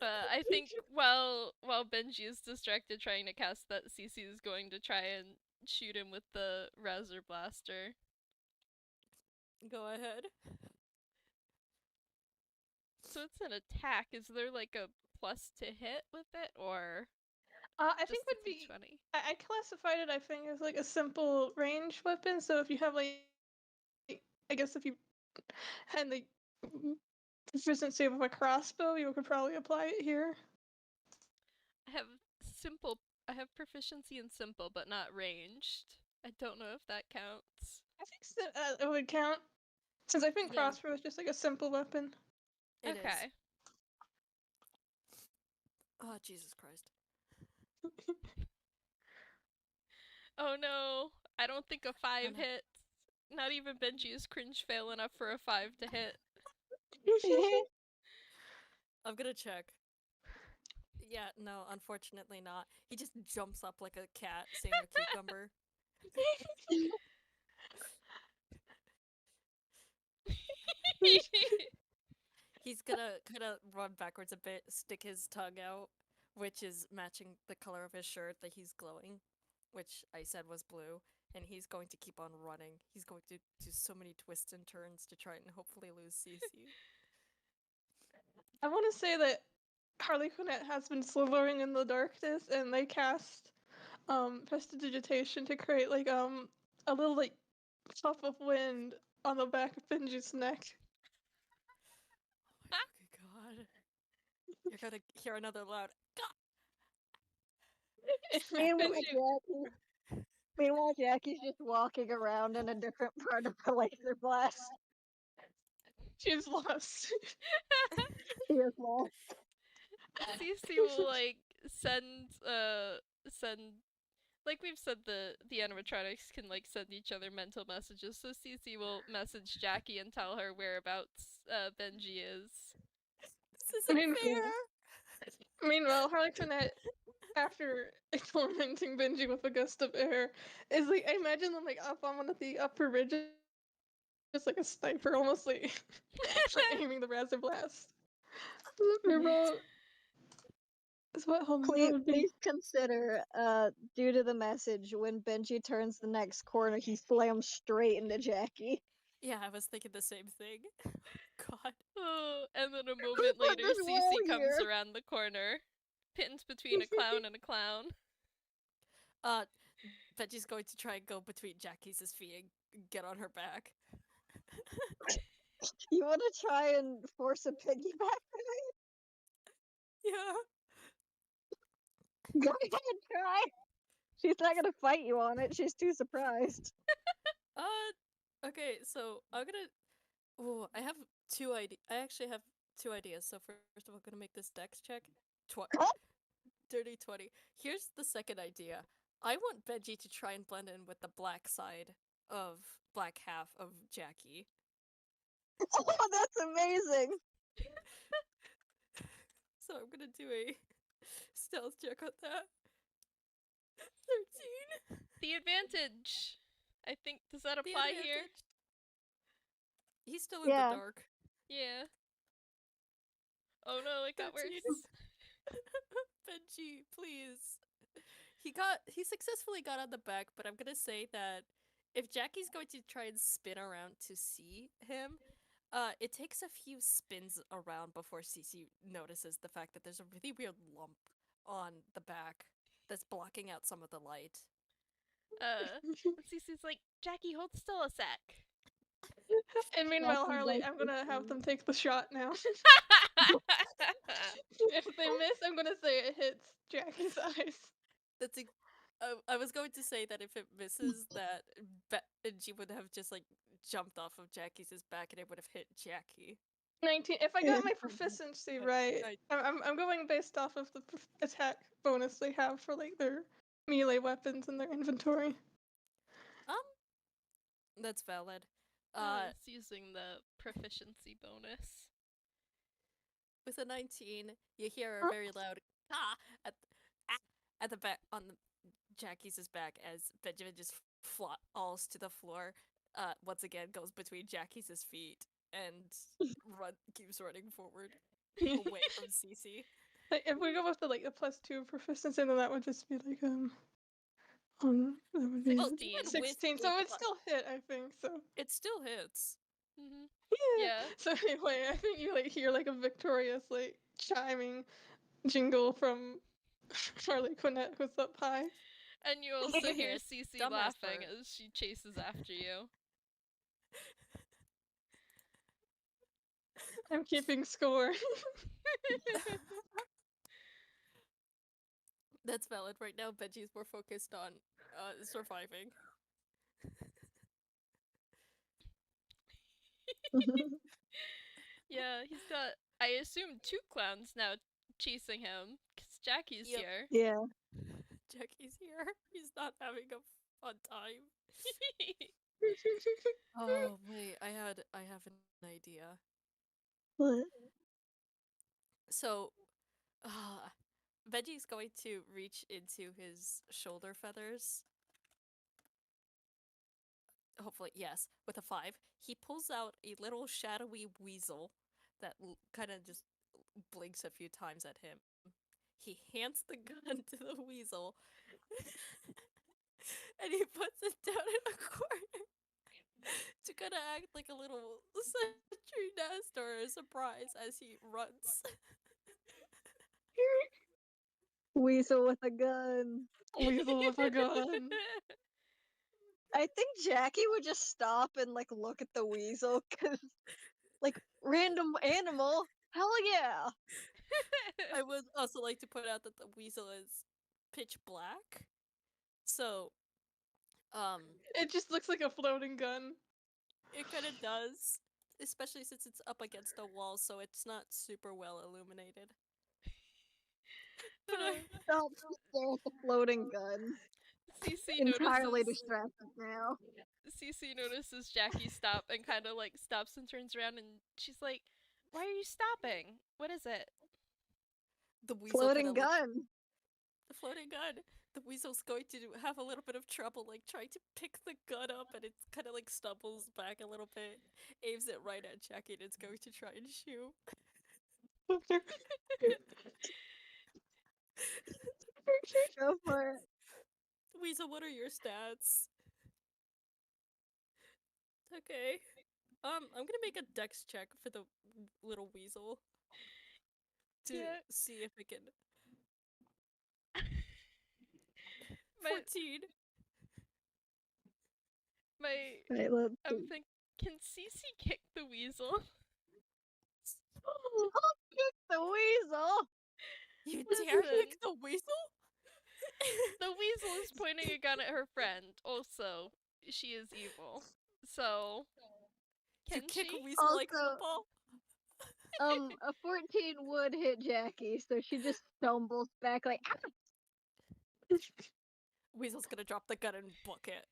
I think while Benji is distracted trying to cast that, Cici is going to try and shoot him with the Razor Blaster. Go ahead. So it's an attack. Is there like a plus to hit with it, or I just think a would be. D20? I classified it, I think, as like a simple range weapon. So if you have like, I guess if you had like proficiency of a crossbow, you could probably apply it here. I have proficiency in simple, but not ranged. I don't know if that counts. I think it would count, since I think Yeah. crossbow is just like a simple weapon. It is. Okay. Oh, Jesus Christ. Oh no, I don't think a 5 no. hits. Not even Benji is cringe fail enough for a 5 to hit. I'm gonna check. Yeah, no, unfortunately not. He just jumps up like a cat, seeing a cucumber. He's gonna kind of run backwards a bit, stick his tongue out, which is matching the color of his shirt that he's glowing, which I said was blue. And he's going to keep on running. He's going to do so many twists and turns to try and hopefully lose Cici. I want to say that Harlequinette has been slithering in the darkness, and they cast prestidigitation to create like a little like puff of wind on the back of Benji's neck. Oh my god. You're gonna hear another loud. And Meanwhile, Benji, Jackie, meanwhile, Jackie's just walking around in a different part of the laser blast. she's lost. She is lost. Cici will send like we've said the animatronics can like send each other mental messages. So Cici will message Jacky and tell her whereabouts Benji is. This isn't Meanwhile, fair! meanwhile, Harlequinette, after tormenting Benji with a gust of air, is like I imagine them like up on one of the upper ridges, like a sniper, almost like like aiming the razor blast. Reroll is what hold on, that Please, would be please consider, due to the message, when Benji turns the next corner, he slams straight into Jackie. Yeah, I was thinking the same thing. God. Oh, and then a Who moment put later, this wall Cici comes here? around the corner, pinned between a clown and a clown. Uh, Benji's going to try and go between Jackie's feet and get on her back. You want to try and force a piggyback? Yeah. Go ahead, try. She's not gonna fight you on it. She's too surprised. Okay, so I'm gonna. Oh, I have two ideas. I actually have two ideas. So first of all, I'm gonna make this dex check. Dirty 20. Here's the second idea. I want Benji to try and blend in with the black side of black half of Jacky. Oh, that's amazing. So I'm gonna do a stealth check on that. 13. The advantage. I think does that The apply here? advantage. He's still in the Yeah. dark. Yeah. Oh no, it got 13. worse. Benji, please. He successfully got on the back, but I'm gonna say that if Jackie's going to try and spin around to see him, it takes a few spins around before Cici notices the fact that there's a really weird lump on the back that's blocking out some of the light. Cici's like, Jacky, hold still a sec. And meanwhile, Jackie's Harley, like, I'm gonna have them take the shot now. If they miss, I'm gonna say it hits Jackie's eyes. That's a, I was going to say that if it misses, that Benji would have just like jumped off of Jackie's back and it would have hit Jacky. 19. If I got my proficiency right, I'm going based off of the attack bonus they have for like their melee weapons in their inventory. Um, that's valid. It's using the proficiency bonus. With a 19, you hear a very loud ah at at the back on the Jackie's back as Benjamin just falls to the floor. Once again goes between Jackie's feet and keeps running forward away from Cici. Like, if we go with the like the +2 proficiency, then that would just be like that would be 16. Even with 16. a So it plus- still hit, I think. So It still hits. Mm-hmm. yeah. Yeah. So anyway, I think you like hear like a victorious like chiming jingle from Harlequinette, who's up high. And you also hear Cici Dumbass laughing part. as she chases after you. I'm keeping score. That's valid. Right now, Benji's more focused on surviving. Yeah, he's got, I assume, 2 clowns now chasing him, because Jacky's Yep. here. Yeah. Jackie's here. He's not having a fun time. Oh wait, I have an idea. What? So, uh, Benji's going to reach into his shoulder feathers. Hopefully, yes, with a 5. He pulls out a little shadowy weasel that kind of just blinks a few times at him. He hands the gun to the weasel and he puts it down in a corner to kind of act like a little sentry nest or a surprise as he runs. Weasel with a gun. Weasel with a gun. I think Jacky would just stop and like look at the weasel because like random animal. Hell yeah. I would also like to point out that the weasel is pitch black. So, um, It just looks like a floating gun. it kind of does, especially since it's up against a wall, so it's not super well illuminated. But Don't stare at the floating gun. Cici Entirely notices distracted now. Cici notices Jacky stop and kind of like stops and turns around and she's like, "Why are you stopping? What is it?" the weasel kind Floating of looks gun. the floating gun. The weasel's going to have a little bit of trouble, like trying to pick the gun up, and it kind of like stumbles back a little bit, aims it right at Jackie, and it's going to try and shoot. Go for it. Weasel, what are your stats? Okay. I'm gonna make a dex check for the little weasel to Yeah. see if it can. My 14. my Right, let's I'm see. thinking, can Cici kick the weasel? I'll kick the weasel. You dare Listen. kick the weasel? The weasel is pointing a gun at her friend. Also, she is evil. So, You can kick she? a weasel like Also, football? a 14 would hit Jacky, so she just stumbles back like, ah! Weasel's gonna drop the gun and book it.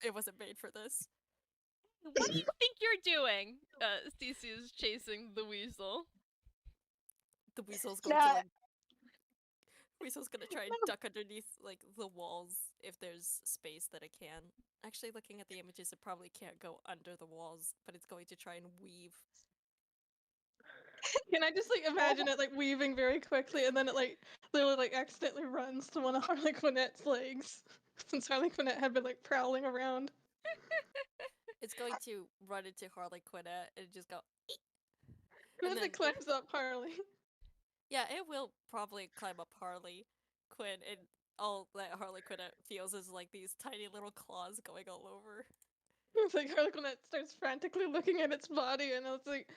It wasn't made for this. What do you think you're doing? Cici is chasing the weasel. The weasel's going to Nah, like. Weasel's gonna try and duck underneath like the walls if there's space that it can. Actually, looking at the images, it probably can't go under the walls, but it's going to try and weave. Can I just like imagine it like weaving very quickly and then it like literally like accidentally runs to one of Harlequinette's legs since Harlequinette had been like prowling around. It's going to run into Harlequinette and just go. "Eek." And And then then it climbs up Harley. yeah, it will probably climb up Harley Quinn, and all that Harlequinette feels is like these tiny little claws going all over. It's like Harlequinette starts frantically looking at its body and it's like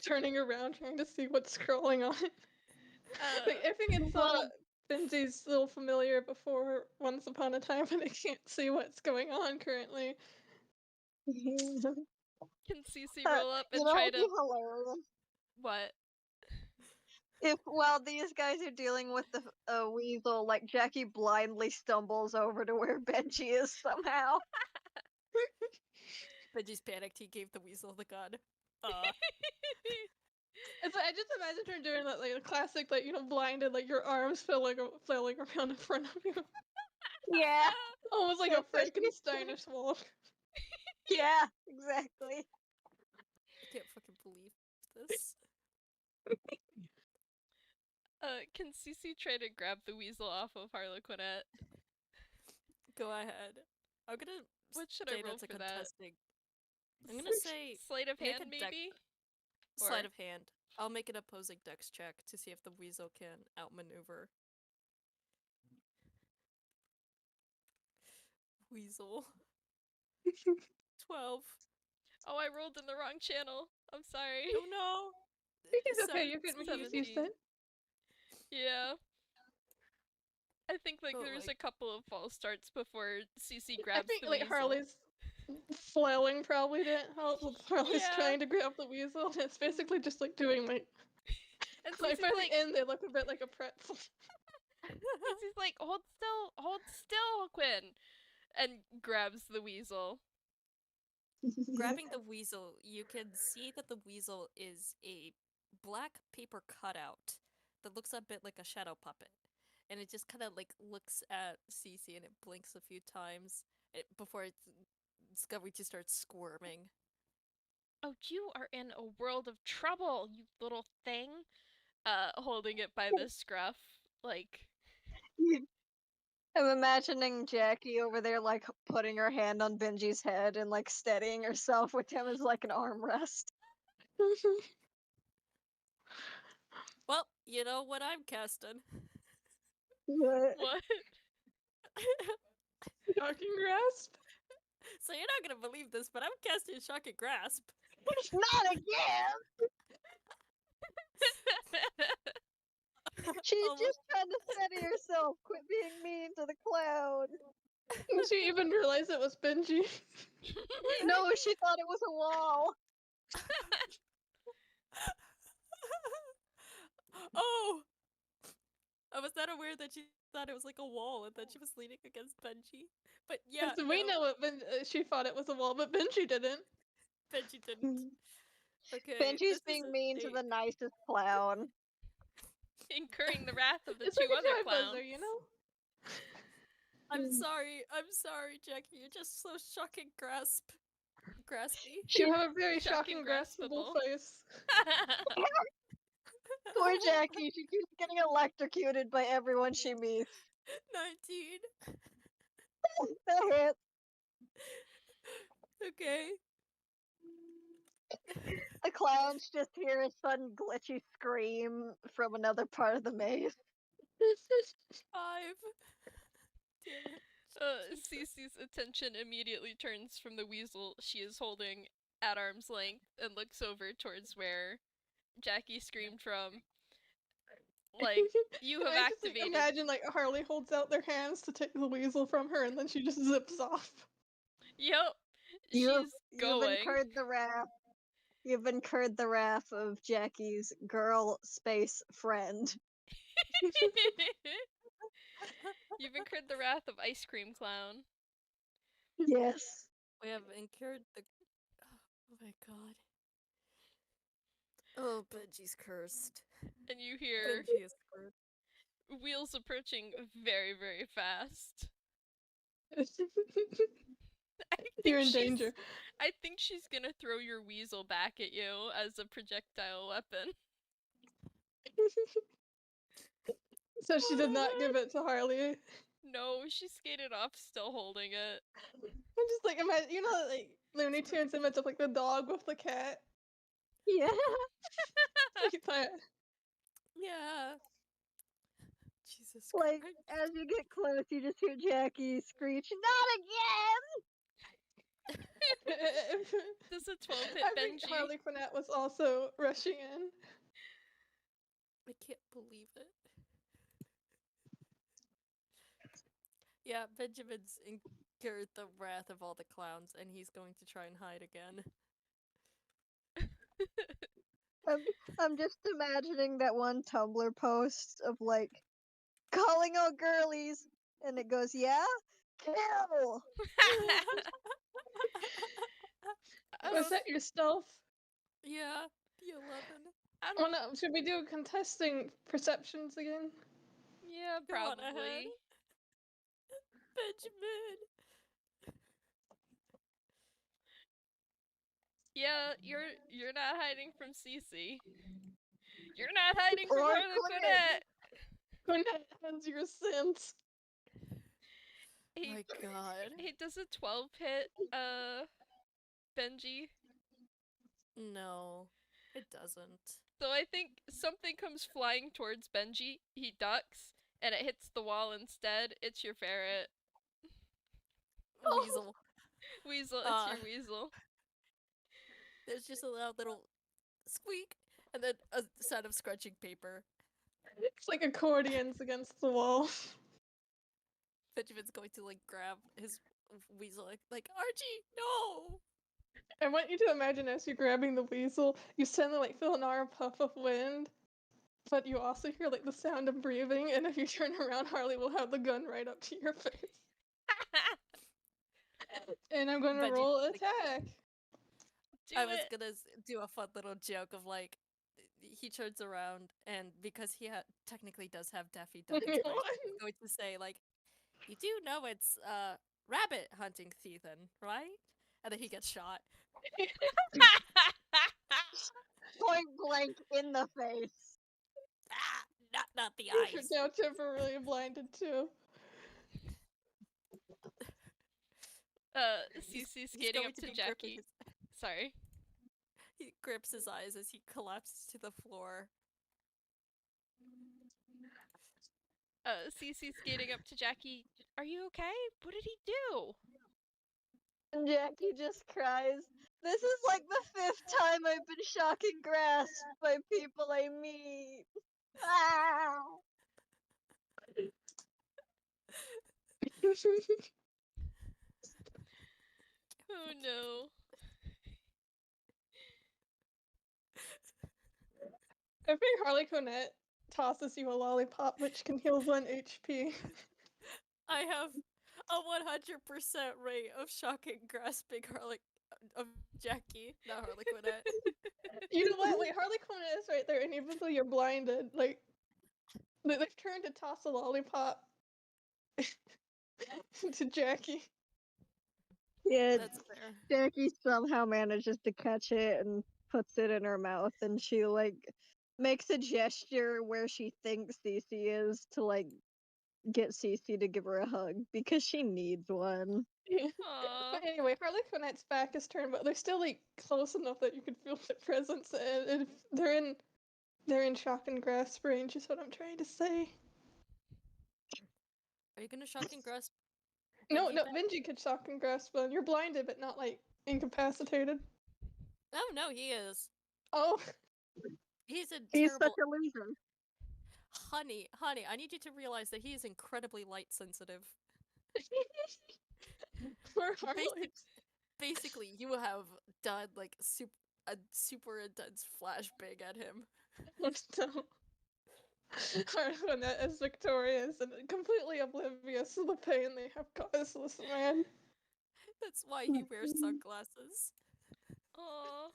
turning around trying to see what's scrolling on it. Like, I think it saw well, Benji's little familiar before once upon a time, but it can't see what's going on currently. Can Cici roll up you and know try what'd to be hilarious? what? If while these guys are dealing with the weasel, like Jacky blindly stumbles over to where Benji is somehow. Benji's panicked. He gave the weasel the gun. It's like, I just imagine her doing that, like a classic, like, you know, blinded, like your arms flailing around in front of you. Yeah, Almost like a that's what she's saying. Frankensteinish wolf. Yeah, exactly. I can't fucking believe this. Can Cici try to grab the weasel off of Harlequinette? Go ahead. I'm gonna What should say I roll that's a for that? contesting. I'm gonna say Sleight of make hand, a deck- maybe? sleight Or- of hand. I'll make an opposing dex check to see if the weasel can outmaneuver. Weasel. 12. Oh, I rolled in the wrong channel. I'm sorry. Oh no! It's okay, you can use 17. it. Yeah. I think like Oh, there's like- a couple of false starts before Cici I grabs think the like weasel. Harley's flailing probably didn't help. Harley's Yeah. trying to grab the weasel. And it's basically just like doing like And like Cici's by like, the end they look a bit like a pretzel. Cici's like, hold still, Quinn, and grabs the weasel. Grabbing the weasel, you can see that the weasel is a black paper cutout that looks a bit like a shadow puppet, and it just kind of like looks at Cici and it blinks a few times before it's going to start squirming. Oh, you are in a world of trouble, you little thing. Holding it by the scruff, like. I'm imagining Jacky over there, like, putting her hand on Benji's head and, like, steadying herself with him as, like, an armrest. Well, you know what I'm casting. What? What? Shocking grasp? So you're not gonna believe this, but I'm casting Shocking Grasp. Not again! She's Almost- just trying to steady herself. Quit being mean to the clown. Did she even realize it was Benji? No, she thought it was a wall. Oh! I was not aware that she thought it was like a wall and that she was leaning against Benji. But yeah, So we know it. She thought it was a wall, but Benji didn't. Benji didn't. Okay, Benji's this being is mean to the nicest clown. Incurring the wrath of the It's two like a other dry clowns. buzzer, you know? I'm sorry, Jacky. You're just so shocking graspy. You have a very Shocking shocking, graspable graspable. face. Poor Jacky, she keeps getting electrocuted by everyone she meets. 19. That hit. Okay. The clowns just hear a sudden glitchy scream from another part of the maze. 5. Damn it. Cece's attention immediately turns from the weasel she is holding at arm's length and looks over towards where Jacky screamed from. Like, you have I just like, activated. imagine like Harley holds out their hands to take the weasel from her, and then she just zips off. Yep. You've She's going. incurred the wrath. You've incurred the wrath of Jacky's girl space friend. You've incurred the wrath of Ice Cream Clown. Yes. We have incurred the. Oh my god. Oh, Benji's cursed. And you hear Benji is screwed. wheels approaching very, very fast. You're in danger. I think she's gonna throw your weasel back at you as a projectile weapon. So she did not give it to Harley. No, she skated off still holding it. I'm just like imagine, you know, like Looney Tunes image of like the dog with the cat. Yeah. Like that. Yeah. Jesus Like, Christ. as you get close, you just hear Jacky screech, "Not again!" Does a 12 hit I think Benji? Harlequinette was also rushing in. I can't believe it. Yeah, Benjamin's incurred the wrath of all the clowns, and he's going to try and hide again. I'm just imagining that one Tumblr post of like calling out girlies, and it goes, "Yeah, kill." Was that yourself? Yeah, the 11. I Oh don't. no, should we do contesting perceptions again? Yeah, Go on ahead. probably. Benjamin. Yeah, you're not hiding from Cici. You're not hiding from Or Harlequinette. Quinette has your sins. Hey, My god. hey, does a 12 hit Benji? No, it doesn't. So I think something comes flying towards Benji. He ducks, and it hits the wall instead. It's your ferret. Weasel. Weasel, it's your weasel. There's just a loud little squeak, and then a sound of scrunching paper. It's like accordions against the wall. Benjamin's going to like grab his weasel, like Archie, no! I want you to imagine as you're grabbing the weasel, you suddenly like feel an arm puff of wind, but you also hear like the sound of breathing, and if you turn around, Harley will have the gun right up to your face. And I'm gonna Benji, roll like- attack. Do I was it. gonna do a fun little joke of like, he turns around, and because he technically does have Daffy Duck inspiration, he's going to say like, "You do know it's rabbit hunting season, right?" And then he gets shot. Point blank in the face. Ah, not the You're eyes. now temporarily blinded too. Cici He's skating going up to to be gripping Jacky. his. Sorry. He grips his eyes as he collapses to the floor. Cici skating up to Jacky. Are you okay? What did he do? And Jacky just cries. This is like the 5th time I've been shock and grasped by people I meet. Ah! Oh no. I think Harlequinette tosses you a lollipop, which can heal 1 HP. I have a 100% rate of shocking grasping of Jacky, not Harlequinette. You know what? Like Harlequinette is right there, and even though you're blinded, like they've turned to toss a lollipop to Jacky. Yeah, That's fair. Jacky somehow manages to catch it and puts it in her mouth, and she like makes a gesture where she thinks Cici is to like get Cici to give her a hug because she needs one. Aww. But anyway, Harlequinette's back is turned, but they're still like close enough that you can feel their presence, and if they're in shock and grasp range, is what I'm trying to say. Are you gonna shocking grasp No, Benji no, back? Benji could shock and grasp one. You're blinded, but not like incapacitated. Oh no, he is. Oh, He's a He's such terrible a loser. honey. I need you to realize that he is incredibly light sensitive. poor Harley. Basically, you have done like a super intense flashbang at him. So, Harlequinette is victorious and completely oblivious to the pain they have caused this man. That's why he wears sunglasses. Aww.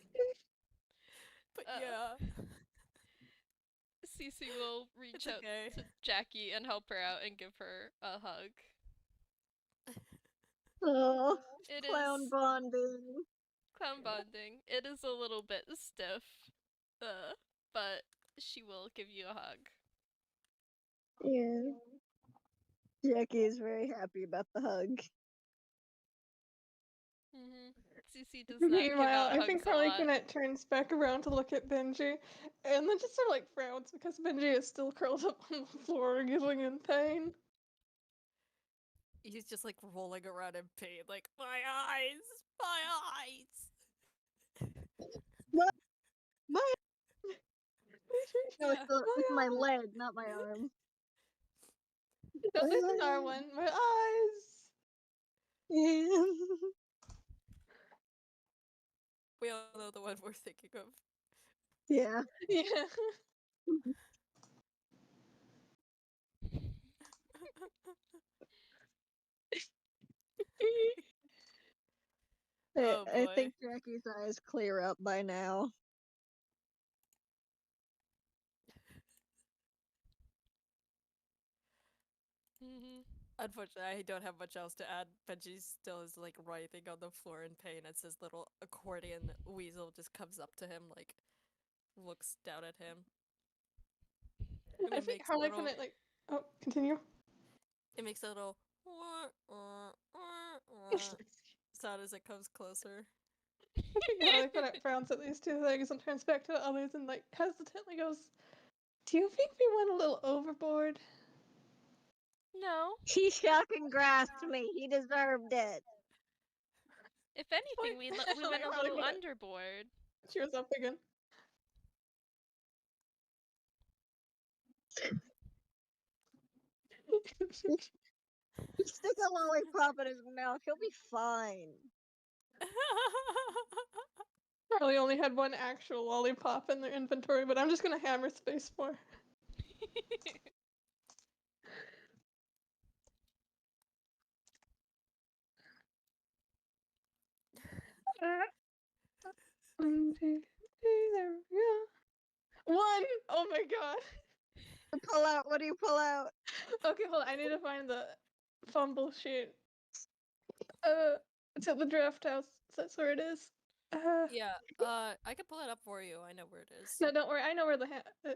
But Uh, yeah, Cici will reach it's out okay. to Jacky and help her out and give her a hug. Oh, It clown is bonding. clown bonding. It is a little bit stiff, but she will give you a hug. Yeah. Jacky is very happy about the hug. Cici does not give Meanwhile, out I hugs think a lot. Harlequinette turns back around to look at Benji, and then just sort of like frowns because Benji is still curled up on the floor, giggling in pain. He's just like rolling around in pain, like my eyes. What? My no, Yeah. it's my leg, not my arm. No, there's another one. My eyes. Yeah. We all know the one we're thinking of. Yeah. Yeah. Oh I boy. think Jacky's eyes clear up by now. Unfortunately, I don't have much else to add. Benji still is like writhing on the floor in pain as his little accordion weasel just comes up to him, like looks down at him. And I it think makes a little Harlequinette like. Oh, continue. it makes a little sound as it comes closer. I think Harlequinette frowns at these two things and turns back to the others and like hesitantly goes, "Do you think we went a little overboard?" No. He shock and grasped me. He deserved it. If anything, we went a little Harlequinette underboard. cheers up again. He stick a lollipop in his mouth. He'll be fine. Harley only had one actual lollipop in their inventory, but I'm just gonna hammer space more. There we go. 1! Oh my god. Pull out. What do you pull out? Okay, hold on. I need to find the fumble sheet. It's at the draft house. That's where it is. Yeah, I can pull it up for you. I know where it is. No, don't worry. I know where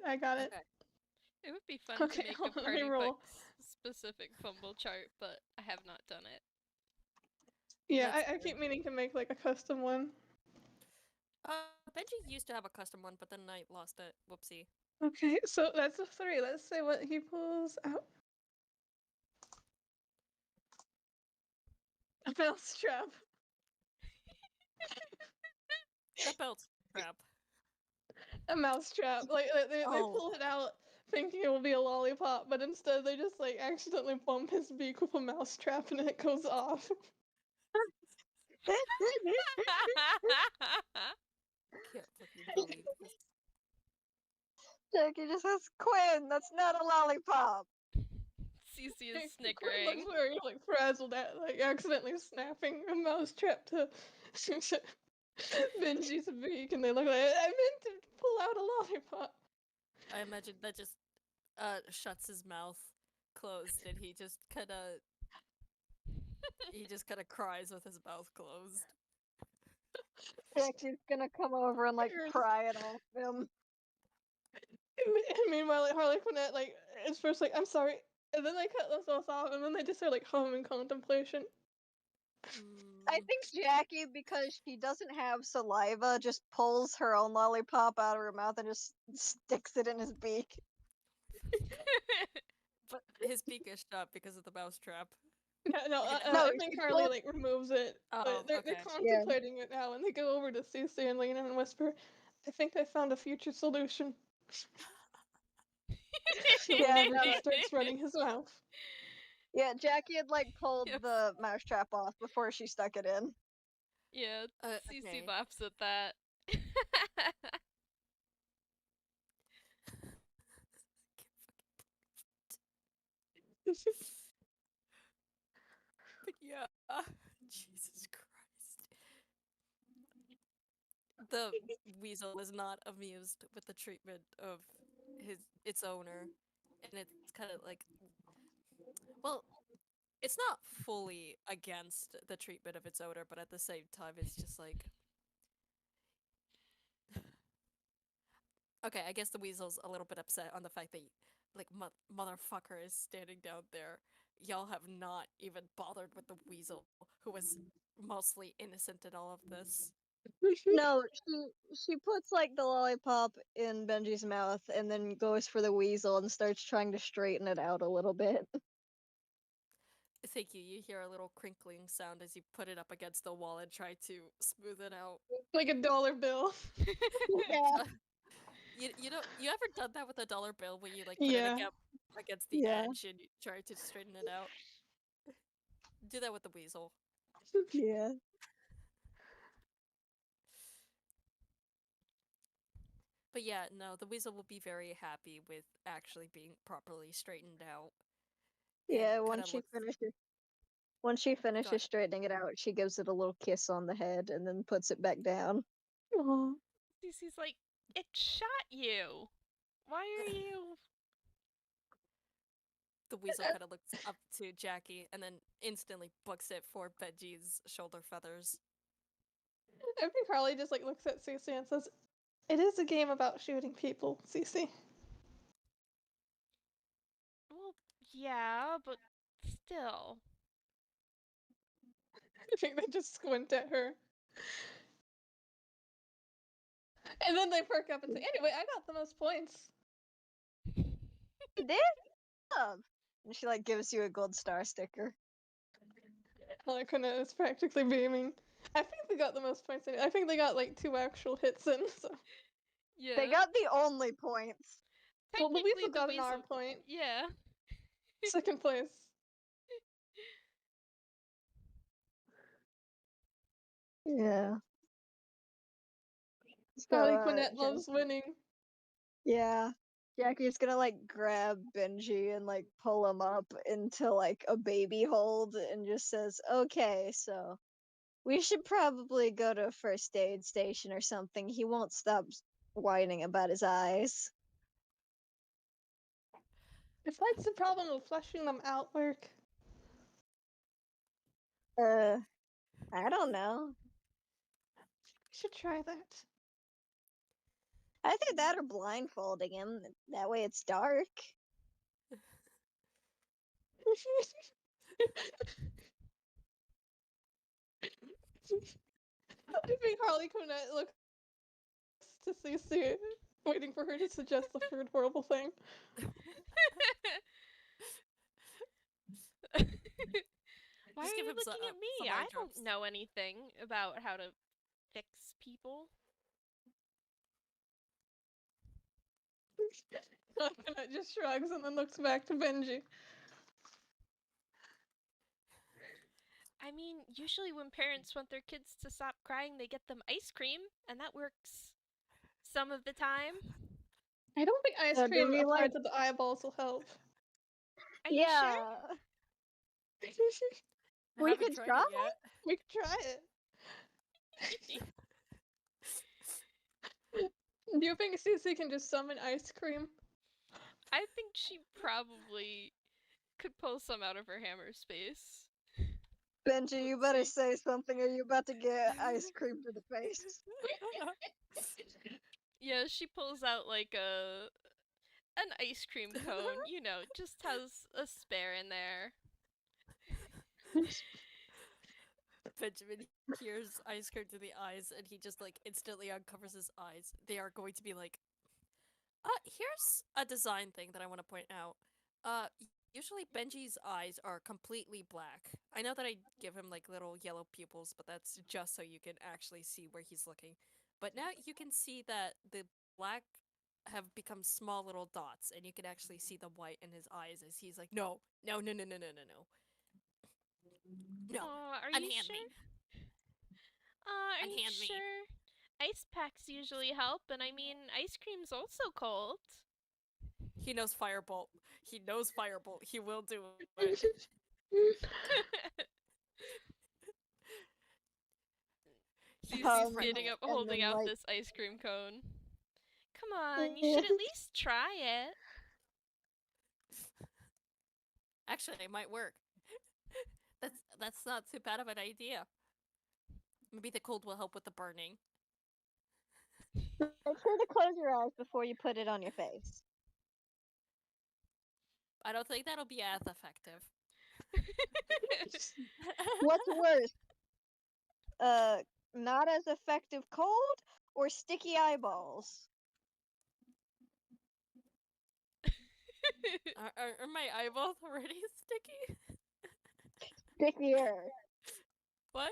I got it. Okay. It would be fun Okay, to make a hold on, let me roll. PartyPlex specific fumble chart, but I have not done it. Yeah, That's I fair. keep meaning to make like a custom one. Benji used to have a custom one, but then I lost it. Whoopsie. Okay, so that's a 3. Let's see what he pulls out. A mouse trap. That belt's crap. A mouse trap. Like they Oh. pull it out thinking it will be a lollipop, but instead they just like accidentally bump his beak with a mouse trap and it goes off. Can't fucking believe this. Jacky just says, Quinn, that's not a lollipop. Cici is Quinn snickering. looks very like frazzled at like accidentally snapping a mouse trap to Benji's beak, and they look like I meant to pull out a lollipop. I imagine that just shuts his mouth closed and he just kind of cries with his mouth closed. Jacky's gonna come over and like pry it off him. And meanwhile, like Harlequinette, like is first like I'm sorry, and then they cut themselves off, and then they just are like hum in contemplation. I think Jacky, because she doesn't have saliva, just pulls her own lollipop out of her mouth and just sticks it in his beak. But his beak is shut because of the mouse trap. No, No, I think she Harley pulled- like removes it. Oh, But they're okay. contemplating it now, and they go over to Cici and lean in and whisper, "I think I found a future solution." She Yeah, leans in and starts running his mouth. Yeah, Jacky had like pulled Yes. the mousetrap off before she stuck it in. Yeah, Cici Okay. laughs at that. But yeah, Jesus Christ. The weasel is not amused with the treatment of its owner, and it's kind of like, well, it's not fully against the treatment of its owner, but at the same time, it's just like, okay, I guess the weasel's a little bit upset on the fact that, like, motherfucker is standing down there. Y'all have not even bothered with the weasel, who was mostly innocent in all of this. No, she puts like the lollipop in Benji's mouth and then goes for the weasel and starts trying to straighten it out a little bit. Thank you. You hear a little crinkling sound as you put it up against the wall and try to smooth it out. Like a dollar bill. Yeah. You ever done that with a dollar bill where you like put Yeah. it against the Yeah. edge and you try to straighten it out? Do that with the weasel. Yeah. But yeah, no, the weasel will be very happy with actually being properly straightened out. and Yeah, kinda once she looks- finishes ahead. straightening it out, she gives it a little kiss on the head and then puts it back down. Aw. Cici's like, it shot you. Why are you? The weasel kind of looks up to Jacky and then instantly books it for Benji's shoulder feathers. I think Harley just like looks at Cici and says, "It is a game about shooting people, Cici." Well, yeah, but still. I think they just squint at her. And then they perk up and say, "Anyway, I got the most points." You did? And she like gives you a gold star sticker. Harlequinette is practically beaming. I think they got the most points. I think they got like 2 actual hits in. So. Yeah. They got the only points. Well, the Technically, weasel got an R point. Yeah. Second place. Yeah. Harlequinette loves winning. Yeah. Jacky's gonna like grab Benji and like pull him up into like a baby hold and just says, "Okay, so we should probably go to a first aid station or something. He won't stop whining about his eyes. If that's the problem of flushing them out work. I don't know. We should try that. Either that or blindfolding him. That way it's dark. I think Harlequinette looks to Cici, waiting for her to suggest the third horrible thing. Why Just are give you him looking at me? some I eye drops. don't know anything about how to fix people. Harlequinette just shrugs and then looks back to Benji. I mean, usually when parents want their kids to stop crying, they get them ice cream, and that works some of the time. I don't think ice So do cream we, applied like- to the eyeballs will help. Are you sure? Yeah. I We haven't could tried try? it yet. We could try it. Do you think Cici can just summon ice cream? I think she probably could pull some out of her hammer space. Benji, you Let's better see. say something or you're about to get ice cream to the face. Yeah, she pulls out like an ice cream cone, you know, just has a spare in there. Benjamin hears ice cream to the eyes, and he just like instantly uncovers his eyes. They are going to be like, here's a design thing that I want to point out. Usually Benji's eyes are completely black. I know that I give him like little yellow pupils, but that's just so you can actually see where he's looking. But now you can see that the black have become small little dots, and you can actually see the white in his eyes as he's like, no, no, no, no, no, no, no, no. No, Oh, are you unhand sure? me. Are you Unhand me. sure? Ice packs usually help, and I mean, ice cream's also cold. He knows Firebolt. He knows Firebolt. He will do it. He's Um, standing up and holding then, out like- this ice cream cone. Come on, you should at least try it. Actually, it might work. That's not too bad of an idea. Maybe the cold will help with the burning. Make sure to close your eyes before you put it on your face. I don't think that'll be as effective. What's worse? Not as effective cold or sticky eyeballs? Are my eyeballs already sticky? Stickier. What?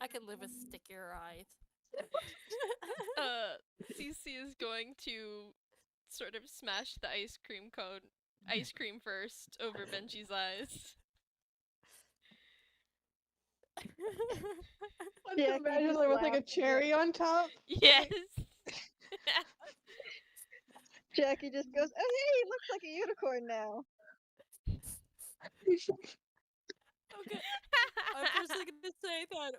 I can live with stickier eyes. Cici is going to sort of smash the ice cream first over Benji's eyes. I Yeah, can imagine there was like a cherry on top. Yes. Jacky just goes, oh hey, he looks like a unicorn now. Okay. I'm first gonna say that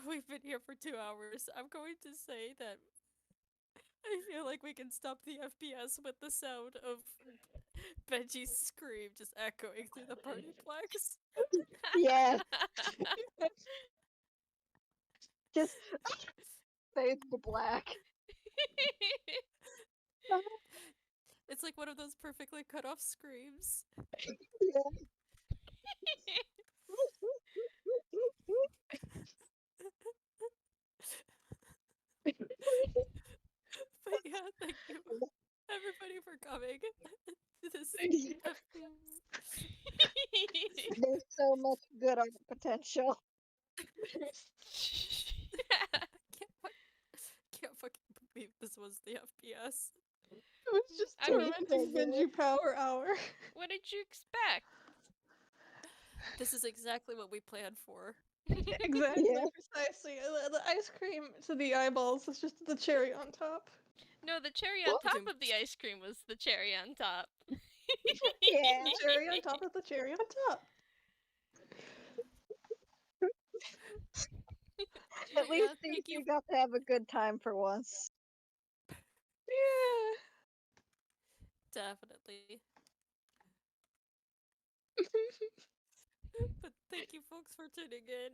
we've been here for 2 hours. I'm going to say that I feel like we can stop the FPS with the sound of Benji's scream just echoing through the PartyPlex. Yeah, just fades to black. It's like one of those perfectly cut off screams. But yeah, thank you everybody for coming to this FPS. There's so much good art potential. Can't fucking believe this was the FPS. It was just I mean- tormenting Benji Power Hour. What did you expect? This is exactly what we planned for. Exactly, Yeah. precisely. The ice cream to the eyeballs is just the cherry on top. No, the cherry on top Ba-doom. of the ice cream was the cherry on top. Yeah. The cherry on top of the cherry on top. At Yeah, least thank you. you got to have a good time for once. Yeah. Definitely. But thank you, folks, for tuning in.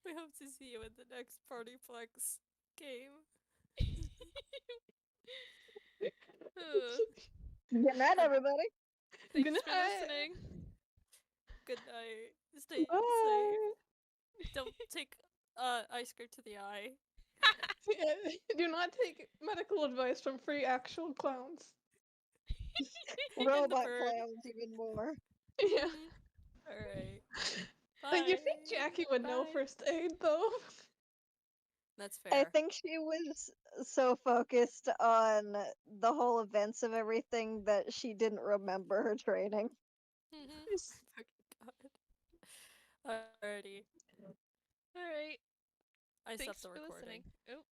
We hope to see you in the next PartyPlex game. Uh, Good night, and everybody. Good Thanks for night. listening. good night. Stay safe. Bye. Don't take ice cream to the eye. Yeah, do not take medical advice from free actual clowns. And the Robot bird. clowns, even more. Yeah. All right. Like, you Bye. think Jacky would know Bye. first aid, though? That's I fair. think she was so focused on the whole events of everything that she didn't remember her training. Fucking God. Alrighty. Alright. I stopped Thanks the for listening. recording. Oh.